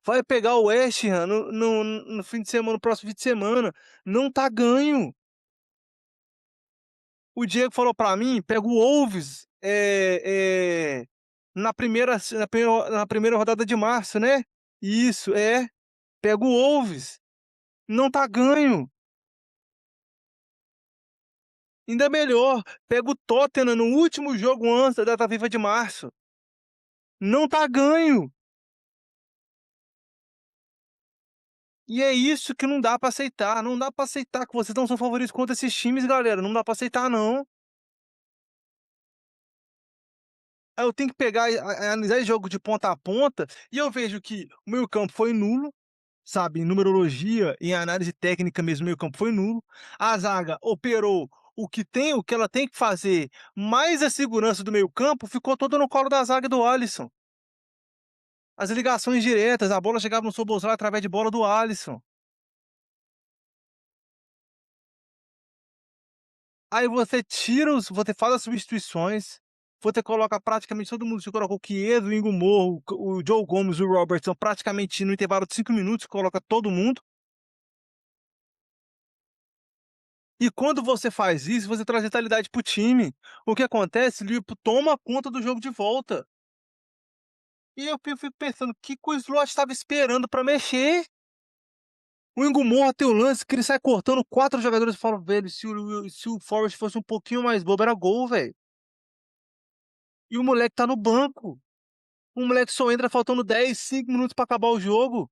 vai pegar o West Ham no fim de semana, no próximo fim de semana, não tá ganho. O Diego falou pra mim: "Pega o Wolves, na primeira rodada de março, né?". Isso, é. Pega o Wolves, não tá ganho. Ainda melhor, pega o Tottenham no último jogo antes da data FIFA de março, não tá ganho. E é isso que não dá pra aceitar, não dá pra aceitar que vocês não são favoritos contra esses times, galera, não dá pra aceitar não. Aí eu tenho que pegar e analisar esse jogo de ponta a ponta, e eu vejo que o meio-campo foi nulo. Sabe, em numerologia, em análise técnica mesmo, o meio-campo foi nulo. A zaga operou o que ela tem que fazer, mas a segurança do meio-campo ficou toda no colo da zaga e do Alisson. As ligações diretas, a bola chegava no Szoboszlai através de bola do Alisson. Aí você faz as substituições, você coloca praticamente todo mundo, você coloca o Chiesa, o Ingo Morro, o Joe Gomes, o Robertson, praticamente no intervalo de 5 minutos, coloca todo mundo. E quando você faz isso, você traz vitalidade para o time. O que acontece? O Liverpool toma conta do jogo de volta. E eu fico pensando, o que o Slot estava esperando para mexer? O Ingo Moura tem o lance que ele sai cortando 4 jogadores e fala, velho, se o Forest fosse um pouquinho mais bobo, era gol, velho. E o moleque tá no banco. O moleque só entra faltando 10, 5 minutos para acabar o jogo.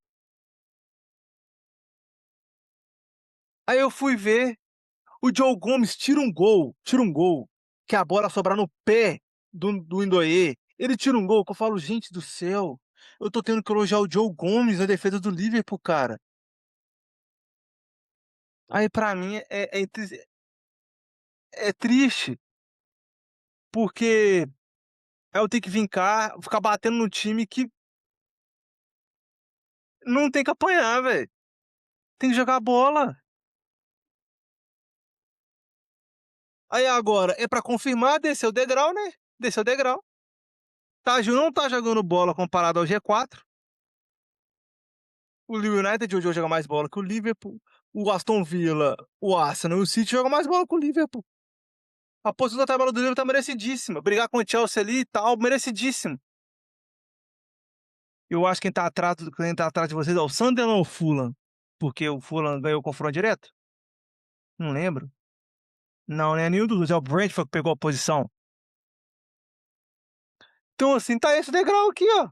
Aí eu fui ver, o Joe Gomes tira um gol, que a bola sobrar no pé do Ndoye. Ele tira um gol que eu falo: "Gente do céu, eu tô tendo que elogiar o Joe Gomes na defesa do Liverpool, cara". Aí pra mim é triste, porque aí eu tenho que vim cá, ficar batendo no time que não tem que apanhar, velho. Tem que jogar bola. Aí agora é pra confirmar, descer o degrau, né, descer o degrau. Não tá jogando bola comparado ao G4. O United hoje joga mais bola que o Liverpool. O Aston Villa, o Arsenal e o City jogam mais bola que o Liverpool. A posição da tabela do Liverpool tá merecidíssima. Brigar com o Chelsea ali e tal, merecidíssimo. Eu acho que quem tá atrás de vocês é o Sunderland ou o Fulham? Porque o Fulham ganhou o confronto direto? Não lembro. Não, não é nenhum dos dois. É o Brentford que pegou a posição. Então, assim, tá esse degrau aqui, ó.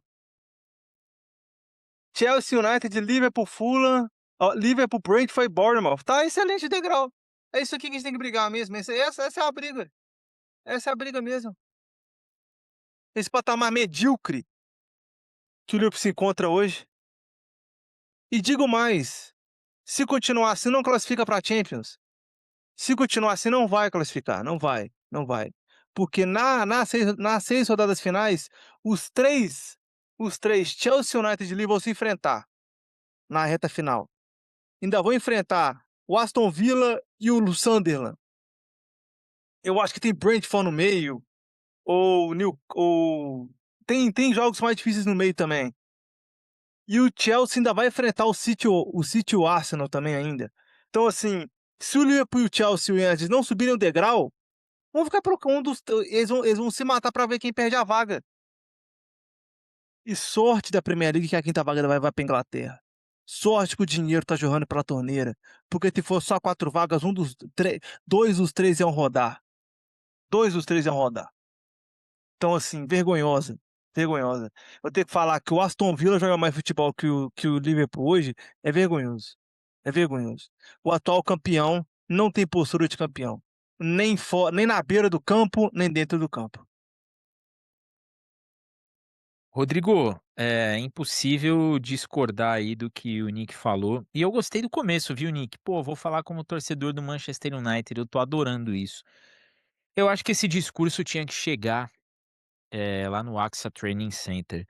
Chelsea, United, Liverpool, Fulham, ó, Liverpool, Brentford e Bournemouth. Tá excelente degrau. É isso aqui que a gente tem que brigar mesmo. Essa é a briga. Essa é a briga mesmo. Esse patamar medíocre que o Liverpool se encontra hoje. E digo mais, se continuar assim, não classifica pra Champions. Se continuar assim, não vai classificar, não vai, não vai. Porque nas 6 rodadas finais, os três, os três, Chelsea, United e Liverpool vão se enfrentar na reta final. Ainda vão enfrentar o Aston Villa e o Sunderland. Eu acho que tem Brentford no meio, ou tem jogos mais difíceis no meio também. E o Chelsea ainda vai enfrentar o City e o Arsenal também ainda. Então, assim, se o Liverpool e o Chelsea e o United não subirem o degrau, vão ficar pelo um dos. Eles vão se matar pra ver quem perde a vaga. E sorte da Premier League que a quinta vaga vai pra Inglaterra. Sorte que o dinheiro tá jorrando pela torneira. Porque se for só 4 vagas, dois dos três iam rodar. Dois dos três iam rodar. Então, assim, vergonhosa. Vergonhosa. Eu tenho que falar que o Aston Villa joga mais futebol que o Liverpool hoje. É vergonhoso. É vergonhoso. O atual campeão não tem postura de campeão. Nem na beira do campo, nem dentro do campo. Rodrigo, é impossível discordar aí do que o Nick falou. E eu gostei do começo, viu, Nick? Pô, vou falar como torcedor do Manchester United, eu tô adorando isso. Eu acho que esse discurso tinha que chegar, lá no AXA Training Center,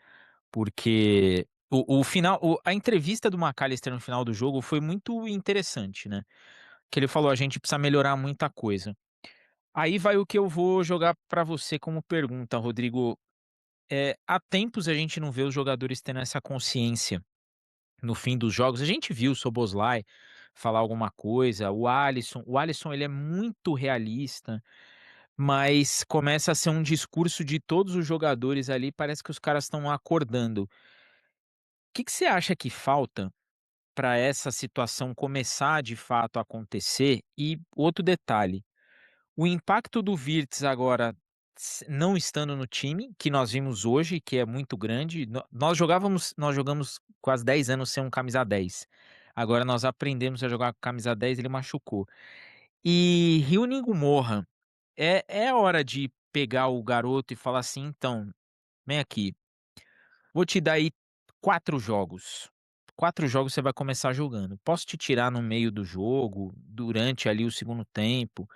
porque o final a entrevista do McAllister no final do jogo foi muito interessante, né, que ele falou: "A gente precisa melhorar muita coisa". Aí vai o que eu vou jogar pra você como pergunta, Rodrigo. Há tempos a gente não vê os jogadores tendo essa consciência no fim dos jogos. A gente viu o Szoboszlai falar alguma coisa, o Alisson ele é muito realista, mas começa a ser um discurso de todos os jogadores ali, parece que os caras estão acordando. O que você acha que falta para essa situação começar de fato a acontecer? E outro detalhe, o impacto do Wirtz agora não estando no time, que nós vimos hoje, que é muito grande, nós jogamos quase 10 anos sem um camisa 10. Agora nós aprendemos a jogar com camisa 10, ele machucou. E Rio Gumorra, é hora de pegar o garoto e falar assim: "Então, vem aqui, vou te dar aí 4 jogos. 4 jogos você vai começar jogando. Posso te tirar no meio do jogo, durante ali o segundo tempo,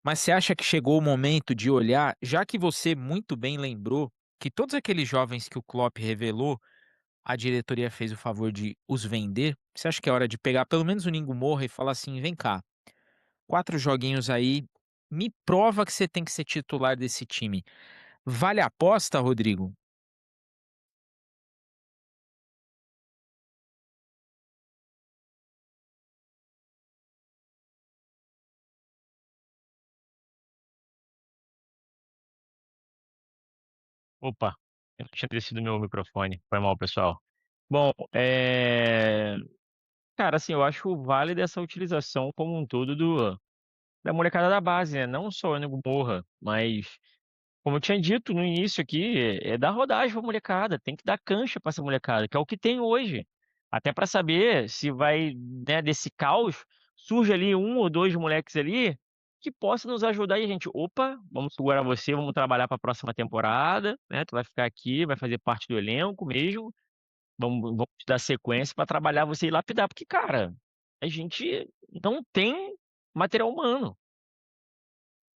mas você acha que chegou o momento de olhar, já que você muito bem lembrou que todos aqueles jovens que o Klopp revelou, a diretoria fez o favor de os vender, você acha que é hora de pegar pelo menos o Ningo Moura e falar assim: "Vem cá, 4 joguinhos aí, me prova que você tem que ser titular desse time". Vale a aposta, Rodrigo? Opa, eu não tinha descido meu microfone. Foi mal, pessoal. Bom, cara, assim, eu acho válida essa utilização como um todo da molecada da base, né? Não só o Nego Morra, mas, como eu tinha dito no início aqui, é dar rodagem pra molecada, tem que dar cancha pra essa molecada, que é o que tem hoje. Até pra saber se vai, né, desse caos, surge ali um ou dois moleques ali que possa nos ajudar e a gente, opa, vamos segurar você, vamos trabalhar pra próxima temporada, né? Tu vai ficar aqui, vai fazer parte do elenco mesmo. Vamos te dar sequência para trabalhar você e lapidar, porque, cara, a gente não tem material humano.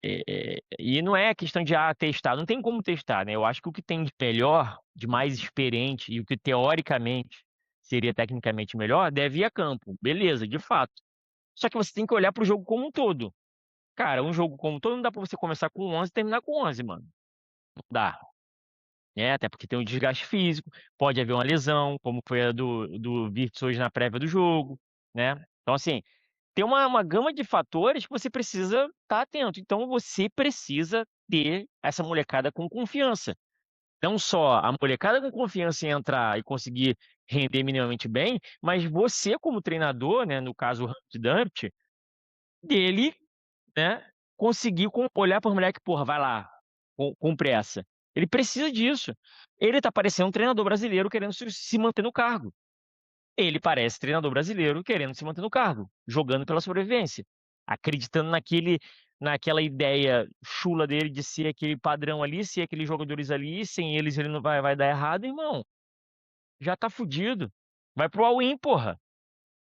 E não é questão de testar, não tem como testar, né? Eu acho que o que tem de melhor, de mais experiente e o que teoricamente seria tecnicamente melhor, deve ir a campo. Beleza, de fato. Só que você tem que olhar para o jogo como um todo. Cara, um jogo como um todo não dá para você começar com 11 e terminar com 11, mano. Não dá. Até porque tem um desgaste físico, pode haver uma lesão, como foi a do Virtus hoje na prévia do jogo, né. Então, assim, tem uma gama de fatores que você precisa estar atento. Então você precisa ter essa molecada com confiança. Não só a molecada com confiança em entrar e conseguir render minimamente bem, mas você como treinador, né, no caso o Humpty Dumpty, dele, né, conseguir olhar para o moleque: "Porra, vai lá, com pressa". Ele precisa disso. Ele tá parecendo um treinador brasileiro querendo se manter no cargo. Ele parece treinador brasileiro querendo se manter no cargo, jogando pela sobrevivência, acreditando naquela ideia chula dele de ser aquele padrão ali, ser aqueles jogadores ali, sem eles ele não vai dar errado, irmão, já tá fudido. Vai para o all-in, porra,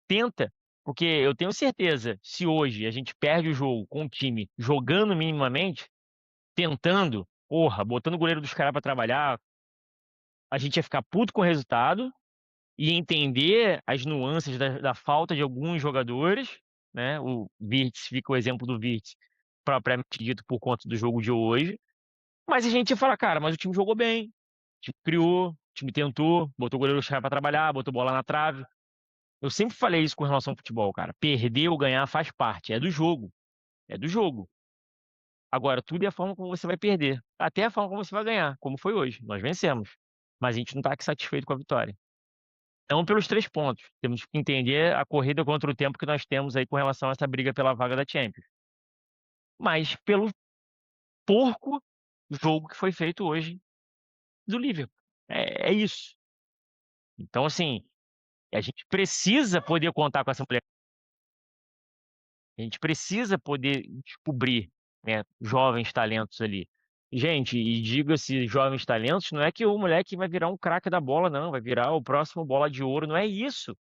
tenta, porque eu tenho certeza, se hoje a gente perde o jogo com o time jogando minimamente, tentando, porra, botando o goleiro dos caras pra trabalhar, a gente ia ficar puto com o resultado, e entender as nuances da falta de alguns jogadores, né? O Virtus fica o exemplo do Virtus, propriamente dito, por conta do jogo de hoje. Mas a gente ia falar, cara, mas o time jogou bem, o time criou, o time tentou, botou o goleiro para trabalhar, botou bola na trave. Eu sempre falei isso com relação ao futebol, cara. Perder ou ganhar faz parte, é do jogo, é do jogo. Agora, tudo é a forma como você vai perder, até a forma como você vai ganhar, como foi hoje. Nós vencemos, mas a gente não tá aqui satisfeito com a vitória. Não pelos 3 pontos, temos que entender a corrida contra o tempo que nós temos aí com relação a essa briga pela vaga da Champions, mas pelo porco jogo que foi feito hoje do Liverpool. É isso. Então, assim, a gente precisa poder contar com essa mulher, a gente precisa poder descobrir, né, jovens talentos ali. Gente, e diga-se jovens talentos, não é que o moleque vai virar um craque da bola não, vai virar o próximo bola de ouro, não é isso.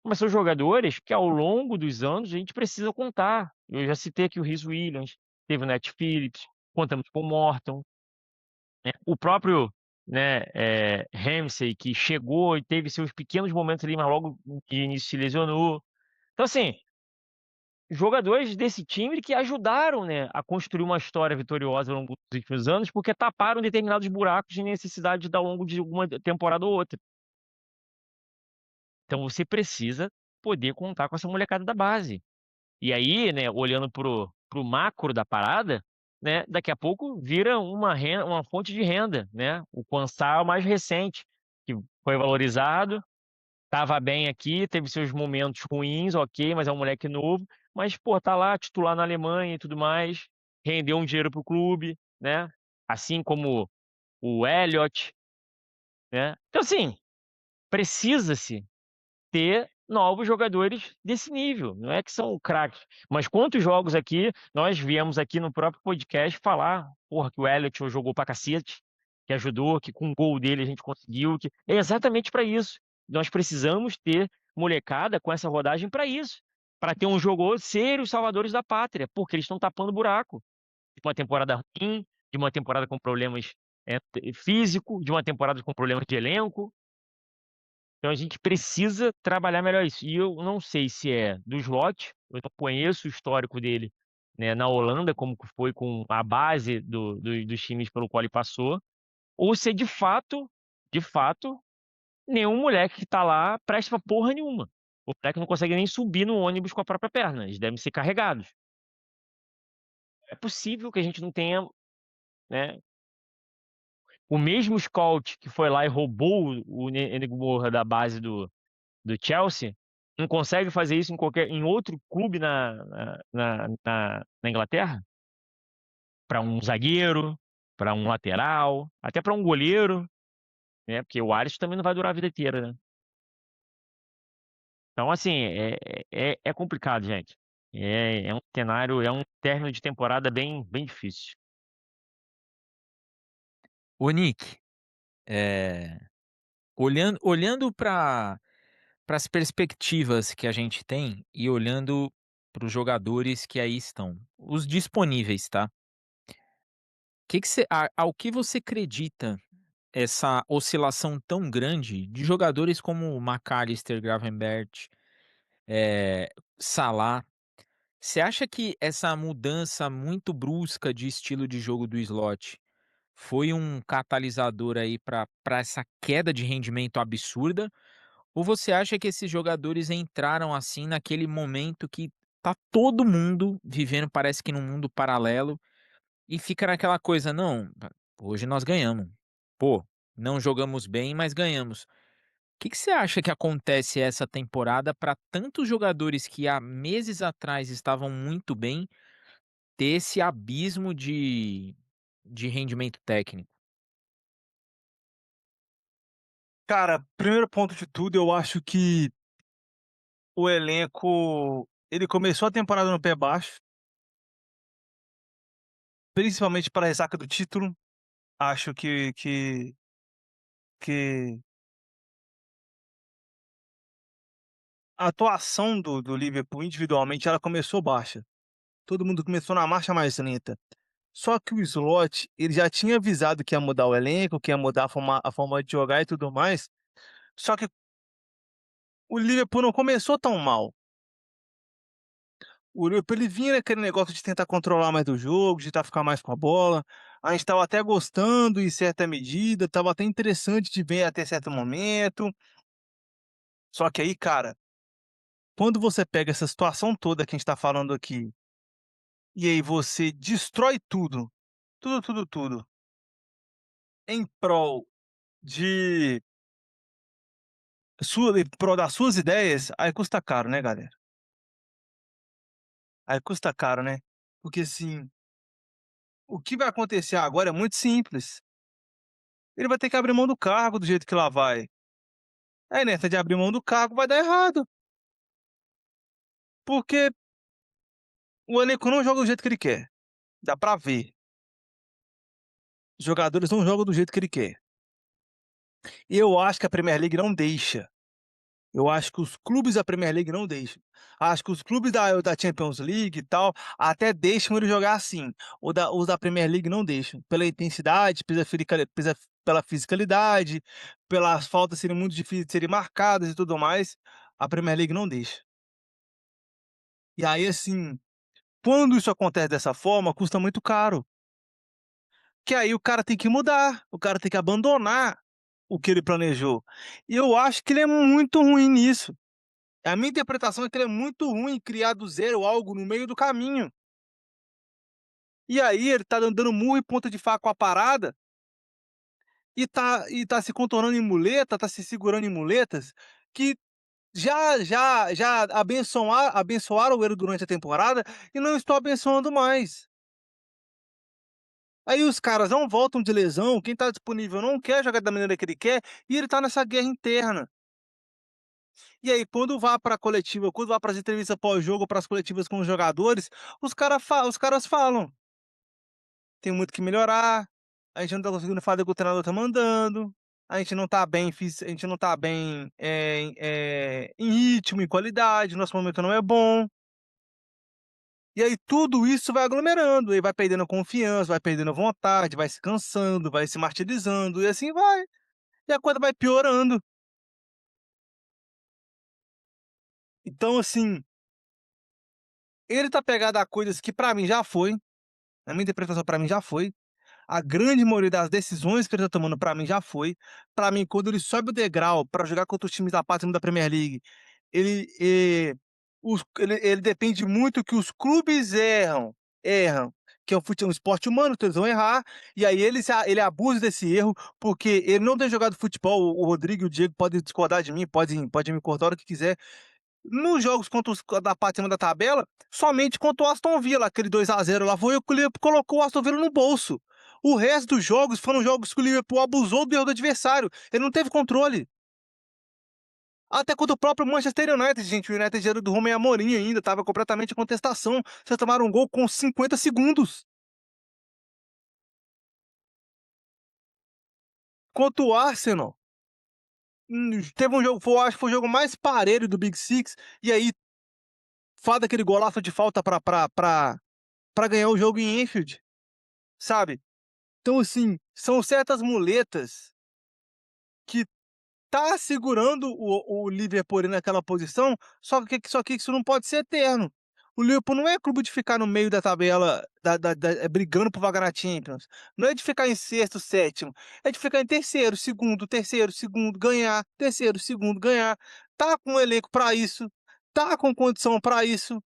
Mas são jogadores que ao longo dos anos a gente precisa contar. Eu já citei aqui o Rhys Williams, teve o Nat Phillips, contamos com o Morton, né? O próprio, né, Ramsey, que chegou e teve seus pequenos momentos ali, mas logo de início se lesionou. Então, assim, jogadores desse time que ajudaram, né, a construir uma história vitoriosa ao longo dos últimos anos, porque taparam determinados buracos de necessidade ao longo de uma temporada ou outra. Então você precisa poder contar com essa molecada da base. E aí, né, olhando pro macro da parada, né, daqui a pouco vira uma fonte de renda, né? O Quansah é o mais recente, que foi valorizado, estava bem aqui, teve seus momentos ruins, ok, mas é um moleque novo, mas, pô, tá lá, titular na Alemanha e tudo mais, rendeu um dinheiro pro clube, né? Assim como o Elliott, né? Então, assim, precisa-se ter novos jogadores desse nível. Não é que são craques, mas quantos jogos aqui nós viemos aqui no próprio podcast falar, porra, que o Elliott jogou pra cacete, que ajudou, que com o gol dele a gente conseguiu, que é exatamente para isso. Nós precisamos ter molecada com essa rodagem para isso, para ter um jogo ser os salvadores da pátria, porque eles estão tapando buraco de uma temporada ruim, de uma temporada com problemas físico, de uma temporada com problemas de elenco. Então a gente precisa trabalhar melhor isso. E eu não sei se é do Slot, eu não conheço o histórico dele, né, na Holanda, como que foi com a base dos times pelo qual ele passou, ou se é de fato, nenhum moleque que tá lá presta pra porra nenhuma. O moleque não consegue nem subir no ônibus com a própria perna, eles devem ser carregados. É possível que a gente não tenha, né, o mesmo scout que foi lá e roubou o Nego Moura da base do Chelsea, não consegue fazer isso em outro clube na Inglaterra? Para um zagueiro, para um lateral, até para um goleiro, né? Porque o Alisson também não vai durar a vida inteira, né? Então, assim, é complicado, gente. É um cenário, é um término de temporada bem difícil. Ô Nick, eh, olhando para as perspectivas que a gente tem e olhando para os jogadores que aí estão, os disponíveis, tá? Que você ao que você acredita essa oscilação tão grande de jogadores como McAllister, Gravenberch, eh, Salah? Você acha que essa mudança muito brusca de estilo de jogo do Slot foi um catalisador aí para essa queda de rendimento absurda? Ou você acha que esses jogadores entraram, assim, naquele momento que tá todo mundo vivendo, parece que num mundo paralelo, e fica naquela coisa: "Não, hoje nós ganhamos. Pô, não jogamos bem, mas ganhamos". Que você acha que acontece essa temporada para tantos jogadores que há meses atrás estavam muito bem, ter esse abismo de rendimento técnico? Cara, primeiro ponto de tudo, eu acho que o elenco, ele começou a temporada no pé baixo, principalmente para a ressaca do título. Acho que a atuação do Liverpool individualmente, ela começou baixa. Todo mundo começou na marcha mais lenta. Só que o Slot, ele já tinha avisado que ia mudar o elenco, que ia mudar a forma de jogar e tudo mais, só que o Liverpool não começou tão mal. O Liverpool ele vinha naquele negócio de tentar controlar mais o jogo, de tentar ficar mais com a bola. A gente estava até gostando em certa medida, estava até interessante de ver até certo momento. Só que aí, cara, quando você pega essa situação toda que a gente tá falando aqui, e aí você destrói tudo, tudo, tudo, tudo, em prol de em prol das suas ideias, aí custa caro, né, galera? Aí custa caro, né? Porque assim, o que vai acontecer agora é muito simples. Ele vai ter que abrir mão do cargo do jeito que lá vai. Aí nessa de abrir mão do cargo vai dar errado, porque o elenco não joga do jeito que ele quer. Dá pra ver. Os jogadores não jogam do jeito que ele quer. E eu acho que a Premier League não deixa. Eu acho que os clubes da Premier League não deixam. Acho que os clubes da Champions League e tal, até deixam ele jogar assim. Os da Premier League não deixam. Pela intensidade, pela fisicalidade, pelas faltas serem muito difíceis de serem marcadas e tudo mais, a Premier League não deixa. E aí, assim, quando isso acontece dessa forma, custa muito caro. Que aí o cara tem que mudar, o cara tem que abandonar o que ele planejou. E eu acho que ele é muito ruim nisso. A minha interpretação é que ele é muito ruim em criar do zero algo no meio do caminho. E aí ele tá dando murro em ponta de faca com a parada e tá se contornando em muleta, tá se segurando em muletas que já abençoaram o erro durante a temporada e não estão abençoando mais. Aí os caras não voltam de lesão, quem tá disponível não quer jogar da maneira que ele quer, e ele tá nessa guerra interna. E aí quando vá pra coletiva, quando vá para as entrevistas pós-jogo, para as coletivas com os jogadores, os caras falam: "Tem muito que melhorar, a gente não tá conseguindo fazer o que o treinador tá mandando, a gente não tá bem, em ritmo, em qualidade, nosso momento não é bom". E aí tudo isso vai aglomerando, aí vai perdendo confiança, vai perdendo vontade, vai se cansando, vai se martirizando e assim vai. E a coisa vai piorando. Então, assim, ele tá pegado a coisas que pra mim já foi, na minha interpretação pra mim já foi, a grande maioria das decisões que ele tá tomando pra mim já foi. Pra mim, quando ele sobe o degrau pra jogar contra os times da pátria da Premier League, ele, ele depende muito que os clubes erram, que é um esporte humano, então eles vão errar, e aí ele abusa desse erro, porque ele não tem jogado futebol, o Rodrigo e o Diego podem discordar de mim, podem me cortar a hora que quiser. Nos jogos contra os da parte de cima da tabela, somente contra o Aston Villa, aquele 2-0 lá, foi o que o Liverpool colocou o Aston Villa no bolso. O resto dos jogos foram jogos que o Liverpool abusou do erro do adversário, ele não teve controle. Até contra o próprio Manchester United, gente, o United era do Romain Amorim ainda, estava completamente em contestação. Vocês tomaram um gol com 50 segundos. Contra o Arsenal, teve um jogo, acho que foi o jogo mais parelho do Big Six, e aí faz aquele golaço de falta pra ganhar o jogo em Anfield, sabe? Então, assim, são certas muletas que tá segurando o Liverpool ali naquela posição, só que isso não pode ser eterno. O Liverpool não é clube de ficar no meio da tabela, brigando por vaga na Champions. Não é de ficar em sexto, sétimo. É de ficar em terceiro, segundo, ganhar, terceiro, segundo, ganhar. Tá com o elenco pra isso, tá com condição pra isso.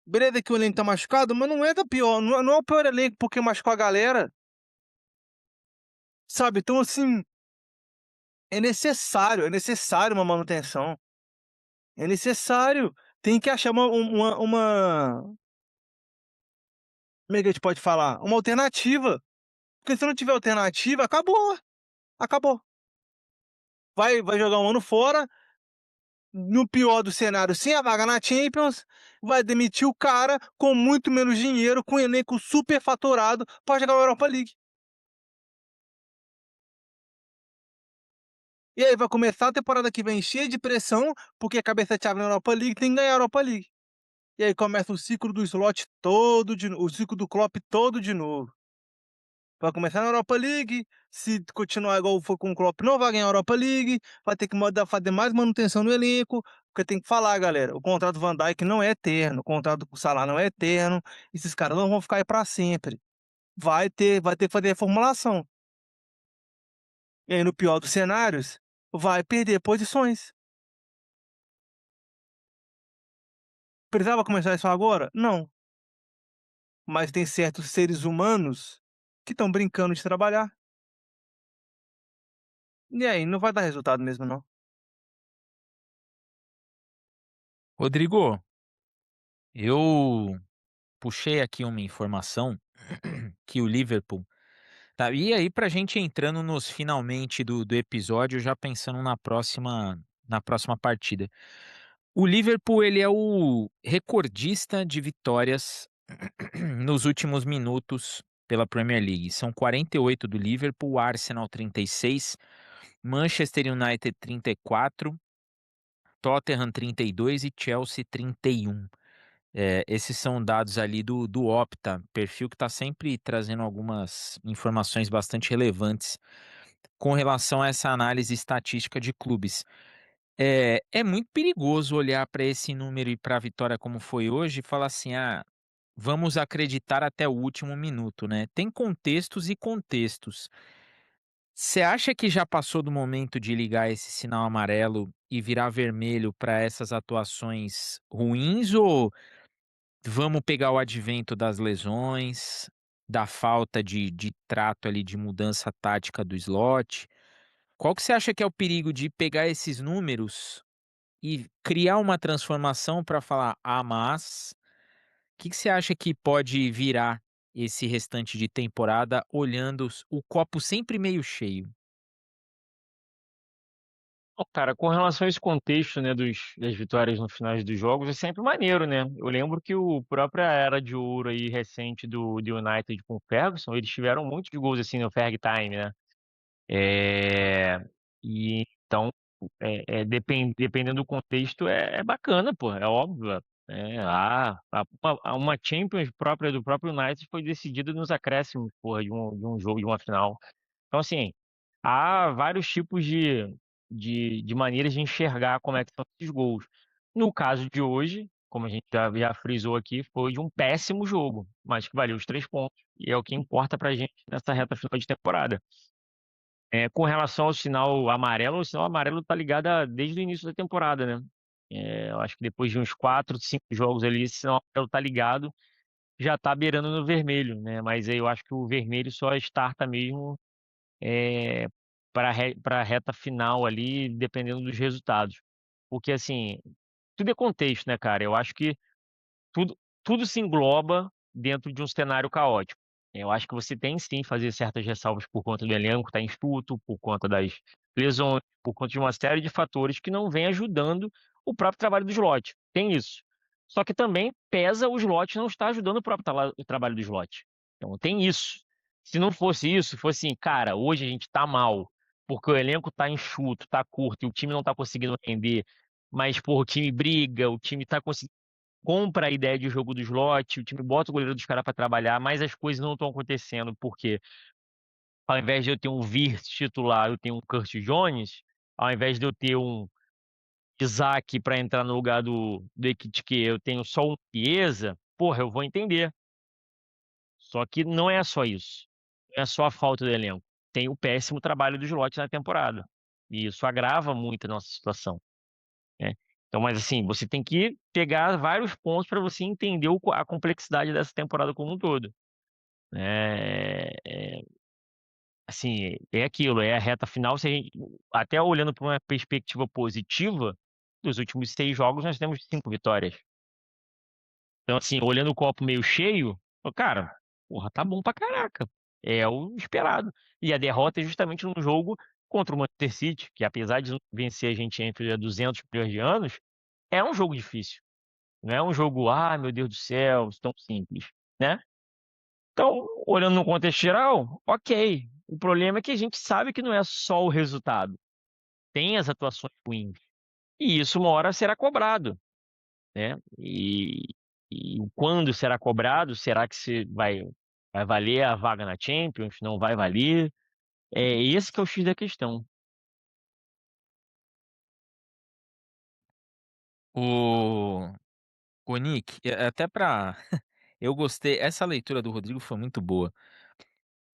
Beleza que o elenco tá machucado, mas não é da pior, não é o pior elenco porque machucou a galera, sabe? Então, assim, é necessário uma manutenção, é necessário. Tem que achar como é que a gente pode falar? Uma alternativa, porque se não tiver alternativa, acabou, acabou. vai jogar um ano fora, no pior dos cenários, sem a vaga na Champions, vai demitir o cara com muito menos dinheiro, com um elenco superfaturado pra jogar a Europa League. E aí vai começar a temporada que vem cheia de pressão, porque a cabeça-chave na Europa League tem que ganhar a Europa League. E aí começa o ciclo do slot todo de novo, o ciclo do Klopp todo de novo. Vai começar na Europa League, se continuar igual foi com o Klopp, não vai ganhar a Europa League, vai ter que fazer mais manutenção no elenco, porque tem que falar, galera, o contrato do Van Dijk não é eterno, o contrato com o Salah não é eterno, esses caras não vão ficar aí para sempre. Vai ter que fazer reformulação. E aí, no pior dos cenários, vai perder posições. Precisava começar isso agora? Não. Mas tem certos seres humanos que estão brincando de trabalhar. E aí, não vai dar resultado mesmo, não. Rodrigo, eu puxei aqui uma informação que o Liverpool tá, e aí pra gente entrando nos finalmente do episódio, já pensando na próxima partida. O Liverpool, ele é o recordista de vitórias nos últimos minutos pela Premier League. São 48 do Liverpool, Arsenal 36, Manchester United 34, Tottenham 32 e Chelsea 31. Esses são dados ali do Opta, perfil que está sempre trazendo algumas informações bastante relevantes com relação a essa análise estatística de clubes. É muito perigoso olhar para esse número e para a vitória como foi hoje e falar assim: ah, vamos acreditar até o último minuto, né? Tem contextos e contextos. Você acha que já passou do momento de ligar esse sinal amarelo e virar vermelho para essas atuações ruins ou vamos pegar o advento das lesões, da falta de trato ali, de mudança tática do slot? Qual que você acha que é o perigo de pegar esses números e criar uma transformação para falar: "Ah, mas", que você acha que pode virar esse restante de temporada olhando o copo sempre meio cheio? Ó, cara, com relação a esse contexto, né, das vitórias no finais dos jogos, é sempre maneiro, né? Eu lembro que o própria era de ouro aí recente do United com o Ferguson, eles tiveram muitos gols assim no Ferg Time, né? É, e então, dependendo do contexto, é bacana, pô, é óbvio. Uma Champions própria do próprio United foi decidida nos acréscimos, porra, de um jogo, de uma final. Então, assim, há vários tipos de maneiras de enxergar como é que são esses gols. No caso de hoje, como a gente já frisou aqui, foi de um péssimo jogo, mas que valeu os 3 pontos. E é o que importa pra gente nessa reta final de temporada. Com relação ao sinal amarelo, o sinal amarelo tá ligado desde o início da temporada, né? Eu acho que depois de uns 4, 5 jogos ali, esse sinal amarelo tá ligado, já tá beirando no vermelho, né? Mas aí eu acho que o vermelho só starta mesmo para a reta final ali, dependendo dos resultados. Porque, assim, tudo é contexto, né, cara? Eu acho que tudo, tudo se engloba dentro de um cenário caótico. Eu acho que você tem sim fazer certas ressalvas por conta do elenco estar enxuto, por conta das lesões, por conta de uma série de fatores que não vem ajudando o próprio trabalho do slot. Tem isso. Só que também pesa o slot não estar ajudando o próprio o trabalho do slot. Então tem isso. Se não fosse isso, fosse assim, cara, hoje a gente tá mal, porque o elenco tá enxuto, tá curto, e o time não tá conseguindo render, mas, pô, o time briga, o time tá conseguindo compra a ideia de jogo do slot, o time bota o goleiro dos caras para trabalhar, mas as coisas não estão acontecendo, porque ao invés de eu ter um Wirtz titular, eu tenho um Curtis Jones, ao invés de eu ter um Isaac para entrar no lugar do Ekitike, eu tenho só um Chiesa, porra, eu vou entender. Só que não é só isso. Não é só a falta do elenco. Tem o péssimo trabalho do slot na temporada. E isso agrava muito a nossa situação, né? Então, mas assim, você tem que pegar vários pontos para você entender a complexidade dessa temporada como um todo, né? Assim, é aquilo, é a reta final. Se a gente, até olhando para uma perspectiva positiva, dos últimos 6 jogos nós temos 5 vitórias. Então, assim, olhando o copo meio cheio, cara, porra, tá bom pra caraca. É o esperado. E a derrota é justamente num jogo contra o Manchester City, que apesar de não vencer a gente entre há 200 milhões de anos, é um jogo difícil. Não é um jogo, ah, meu Deus do céu, tão simples, né? Então, olhando no contexto geral, ok. O problema é que a gente sabe que não é só o resultado. Tem as atuações ruins. E isso uma hora será cobrado, né? E quando será cobrado? Será que vai valer a vaga na Champions? Não vai valer? É esse que é o X da questão. O o Nick, até pra eu gostei, essa leitura do Rodrigo foi muito boa.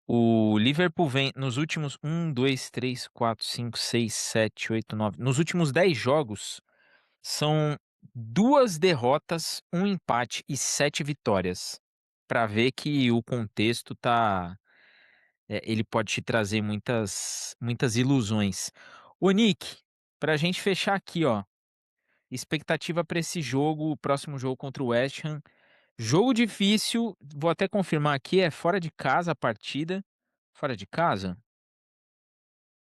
O Liverpool vem nos últimos 1, 2, 3, 4, 5, 6, 7, 8, 9, nos últimos 10 jogos, são 2 derrotas, um empate e 7 vitórias, pra ver que o contexto tá, ele pode te trazer muitas ilusões. Ô Nick, pra gente fechar aqui, ó, expectativa pra esse jogo, o próximo jogo contra o West Ham. Jogo difícil, vou até confirmar aqui, é fora de casa a partida. Fora de casa?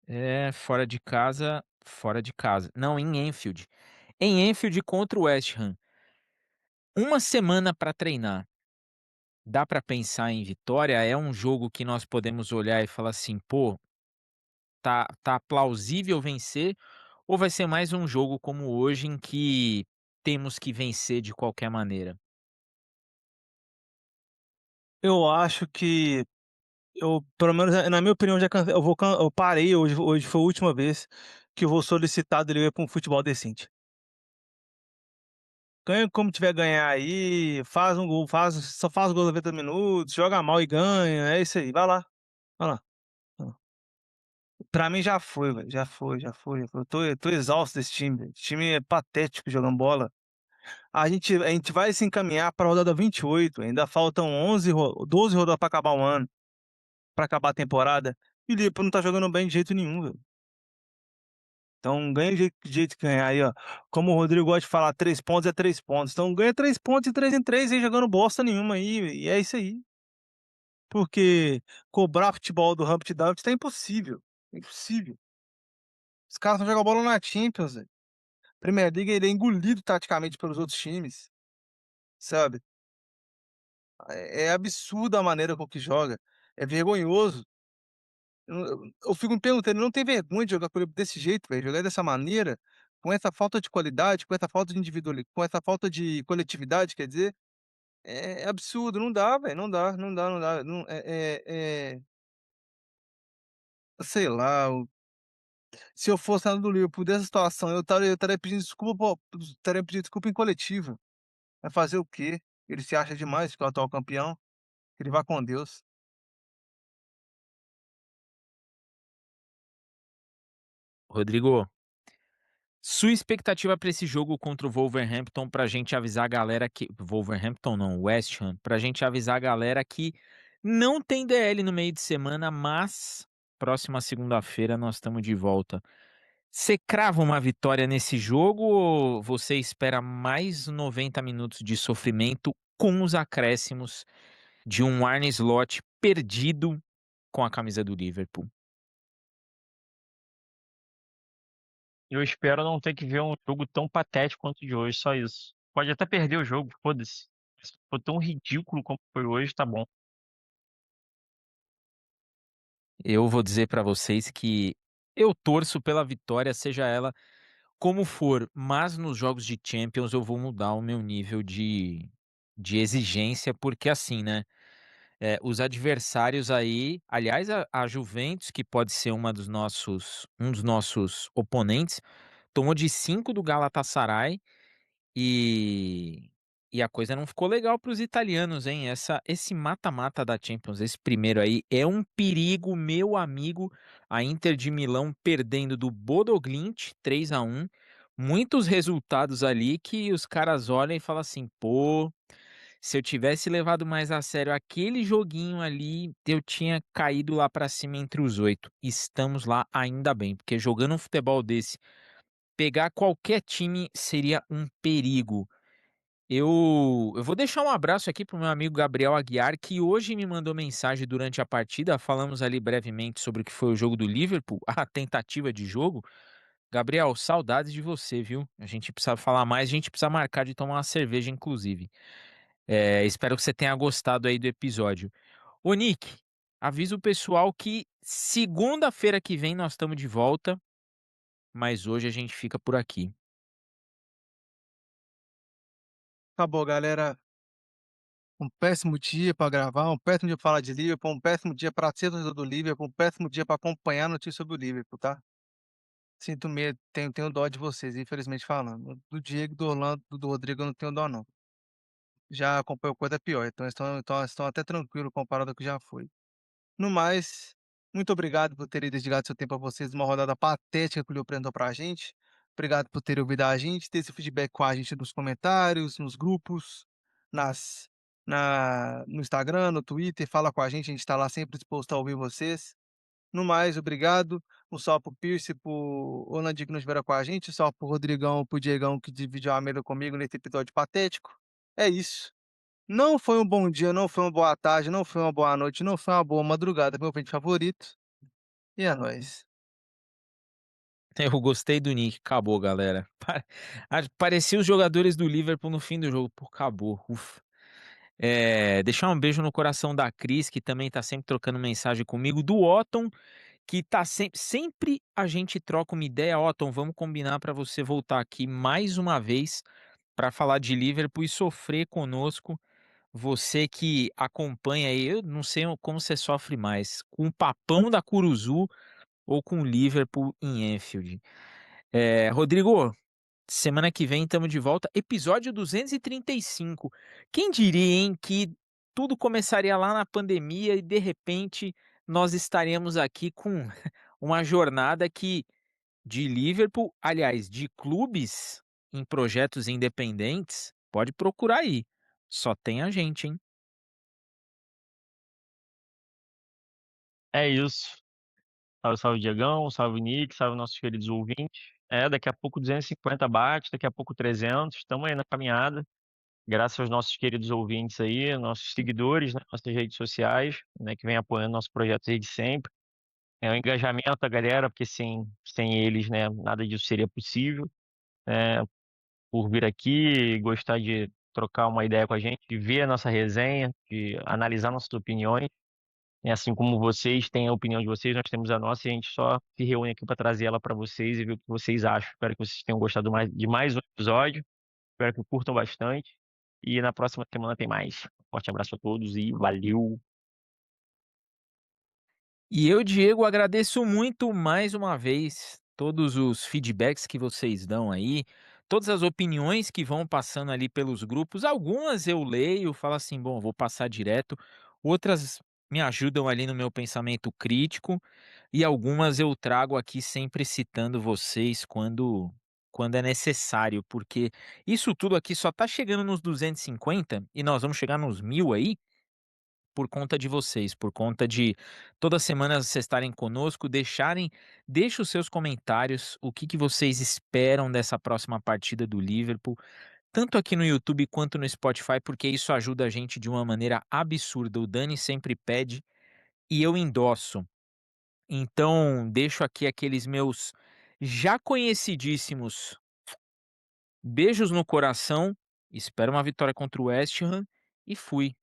É, fora de casa, fora de casa. Não, em Anfield. Em Anfield contra o West Ham. Uma semana para treinar. Dá para pensar em vitória? É um jogo que nós podemos olhar e falar assim: "Pô, tá plausível vencer", ou vai ser mais um jogo como hoje em que temos que vencer de qualquer maneira? Eu acho que eu, pelo menos na minha opinião, já canse eu parei hoje foi a última vez que eu vou solicitar do Liverpool um futebol decente. Ganha como tiver ganhar aí, faz um gol, só faz gol 90 minutos, joga mal e ganha, é isso aí, vai lá, vai lá, vai lá. Pra mim já foi, velho, já foi. Eu tô exausto desse time, velho. Esse time é patético jogando bola. A gente vai se encaminhar pra rodada 28, ainda faltam 12 rodadas pra acabar o ano, pra acabar a temporada, e o Liverpool não tá jogando bem de jeito nenhum, velho. Então ganha de jeito que ganhar aí, ó. Como o Rodrigo gosta de falar, 3 pontos é 3 pontos. Então ganha 3 pontos e 3 em 3 aí jogando bosta nenhuma aí, e é isso aí. Porque cobrar futebol do Humpty Dumpty tá impossível, impossível. Os caras não jogam bola na Champions, velho. Premier League ele é engolido taticamente pelos outros times, sabe. É absurda a maneira com que joga, é vergonhoso. Eu fico me perguntando, ele não tem vergonha de jogar com ele desse jeito, velho, jogar dessa maneira, com essa falta de qualidade, com essa falta de com essa falta de coletividade, quer dizer, é absurdo, não dá, velho, não dá, não sei lá, se eu fosse lá do Liverpool dessa situação, eu estaria pedindo desculpa, estaria pedindo desculpa em coletiva. Vai fazer o quê? Ele se acha demais que é o atual campeão, que ele vá com Deus. Rodrigo, sua expectativa para esse jogo contra o Wolverhampton, pra gente avisar a galera que Wolverhampton não, West Ham, pra gente avisar a galera que não tem DL no meio de semana, mas próxima segunda-feira nós estamos de volta. Você crava uma vitória nesse jogo ou você espera mais 90 minutos de sofrimento com os acréscimos de um Arne Slot perdido com a camisa do Liverpool? Eu espero não ter que ver um jogo tão patético quanto o de hoje, só isso. Pode até perder o jogo, foda-se. Se for tão ridículo como foi hoje, tá bom. Eu vou dizer para vocês que eu torço pela vitória, seja ela como for, mas nos jogos de Champions eu vou mudar o meu nível de exigência, porque assim, né, os adversários aí, aliás, a Juventus, que pode ser um dos nossos oponentes, tomou de 5 do Galatasaray. E a coisa não ficou legal para os italianos, hein. Esse mata-mata da Champions, esse primeiro aí, é um perigo, meu amigo. A Inter de Milão perdendo do Bodo Glimt 3-1. Muitos resultados ali que os caras olham e falam assim: "Pô, se eu tivesse levado mais a sério aquele joguinho ali, eu tinha caído lá para cima entre os 8". Estamos lá, ainda bem, porque jogando um futebol desse, pegar qualquer time seria um perigo. Eu vou deixar um abraço aqui para o meu amigo Gabriel Aguiar, que hoje me mandou mensagem durante a partida. Falamos ali brevemente sobre o que foi o jogo do Liverpool, a tentativa de jogo. Gabriel, saudades de você, viu? A gente precisa falar mais, a gente precisa marcar de tomar uma cerveja, inclusive. Espero que você tenha gostado aí do episódio. Ô, Nick, avisa o pessoal que segunda-feira que vem nós estamos de volta, mas hoje a gente fica por aqui. Acabou, galera. Um péssimo dia para gravar, um péssimo dia pra falar de Liverpool, um péssimo dia para ser torcedor do Liverpool, um péssimo dia para acompanhar a notícia sobre o Liverpool, tá? Sinto medo, tenho dó de vocês, infelizmente falando. Do Diego, do Orlando, do Rodrigo eu não tenho dó não. Já acompanhou coisa pior, então estão até tranquilo comparado ao que já foi. No mais, muito obrigado por terem dedicado seu tempo a vocês numa rodada patética que o Leo apresentou pra gente. Obrigado por terem ouvido a gente, ter esse feedback com a gente nos comentários, nos grupos, nas no Instagram, no Twitter, fala com a gente tá lá sempre disposto a ouvir vocês. No mais, obrigado. Um salve para o Pierce, para o Orlandinho que não estiveram com a gente, um salve para o Rodrigão, para o Diegão que dividiu a mesa comigo nesse episódio patético. É isso. Não foi um bom dia, não foi uma boa tarde, não foi uma boa noite, não foi uma boa madrugada, meu ouvinte favorito. E é nóis. Eu gostei do Nick, acabou, galera. Parecia os jogadores do Liverpool no fim do jogo. Pô, acabou, ufa. Deixar um beijo no coração da Cris, que também tá sempre trocando mensagem comigo, do Otton, que tá sempre a gente troca uma ideia. Otton, vamos combinar para você voltar aqui mais uma vez para falar de Liverpool e sofrer conosco. Você que acompanha aí, eu não sei como você sofre mais, com o papão da Curuzu ou com o Liverpool em Anfield. Rodrigo, semana que vem estamos de volta, episódio 235. Quem diria, hein, que tudo começaria lá na pandemia e de repente nós estaríamos aqui com uma jornada que de Liverpool, aliás, de clubes em projetos independentes, pode procurar aí. Só tem a gente, hein? É isso. Salve, salve Diegão, salve Nick, salve nossos queridos ouvintes. Daqui a pouco 250 bate, daqui a pouco 300, estamos aí na caminhada. Graças aos nossos queridos ouvintes aí, nossos seguidores, né, nossas redes sociais, né, que vem apoiando nosso projeto desde sempre. O engajamento da galera, porque sem eles, né, nada disso seria possível. É, por vir aqui, gostar de trocar uma ideia com a gente, de ver a nossa resenha, de analisar nossas opiniões. E assim como vocês têm a opinião de vocês, nós temos a nossa e a gente só se reúne aqui para trazer ela para vocês e ver o que vocês acham. Espero que vocês tenham gostado de mais um episódio. Espero que curtam bastante. E na próxima semana tem mais. Forte abraço a todos e valeu! E eu, Diego, agradeço muito mais uma vez todos os feedbacks que vocês dão aí, todas as opiniões que vão passando ali pelos grupos. Algumas eu leio, falo assim, bom, vou passar direto. Outras me ajudam ali no meu pensamento crítico e algumas eu trago aqui sempre citando vocês quando é necessário, porque isso tudo aqui só tá chegando nos 250 e nós vamos chegar nos 1000 aí por conta de vocês, por conta de toda semana vocês estarem conosco, deixe os seus comentários, o que vocês esperam dessa próxima partida do Liverpool, tanto aqui no YouTube quanto no Spotify, porque isso ajuda a gente de uma maneira absurda. O Dani sempre pede e eu endosso. Então, deixo aqui aqueles meus já conhecidíssimos beijos no coração, espero uma vitória contra o West Ham e fui.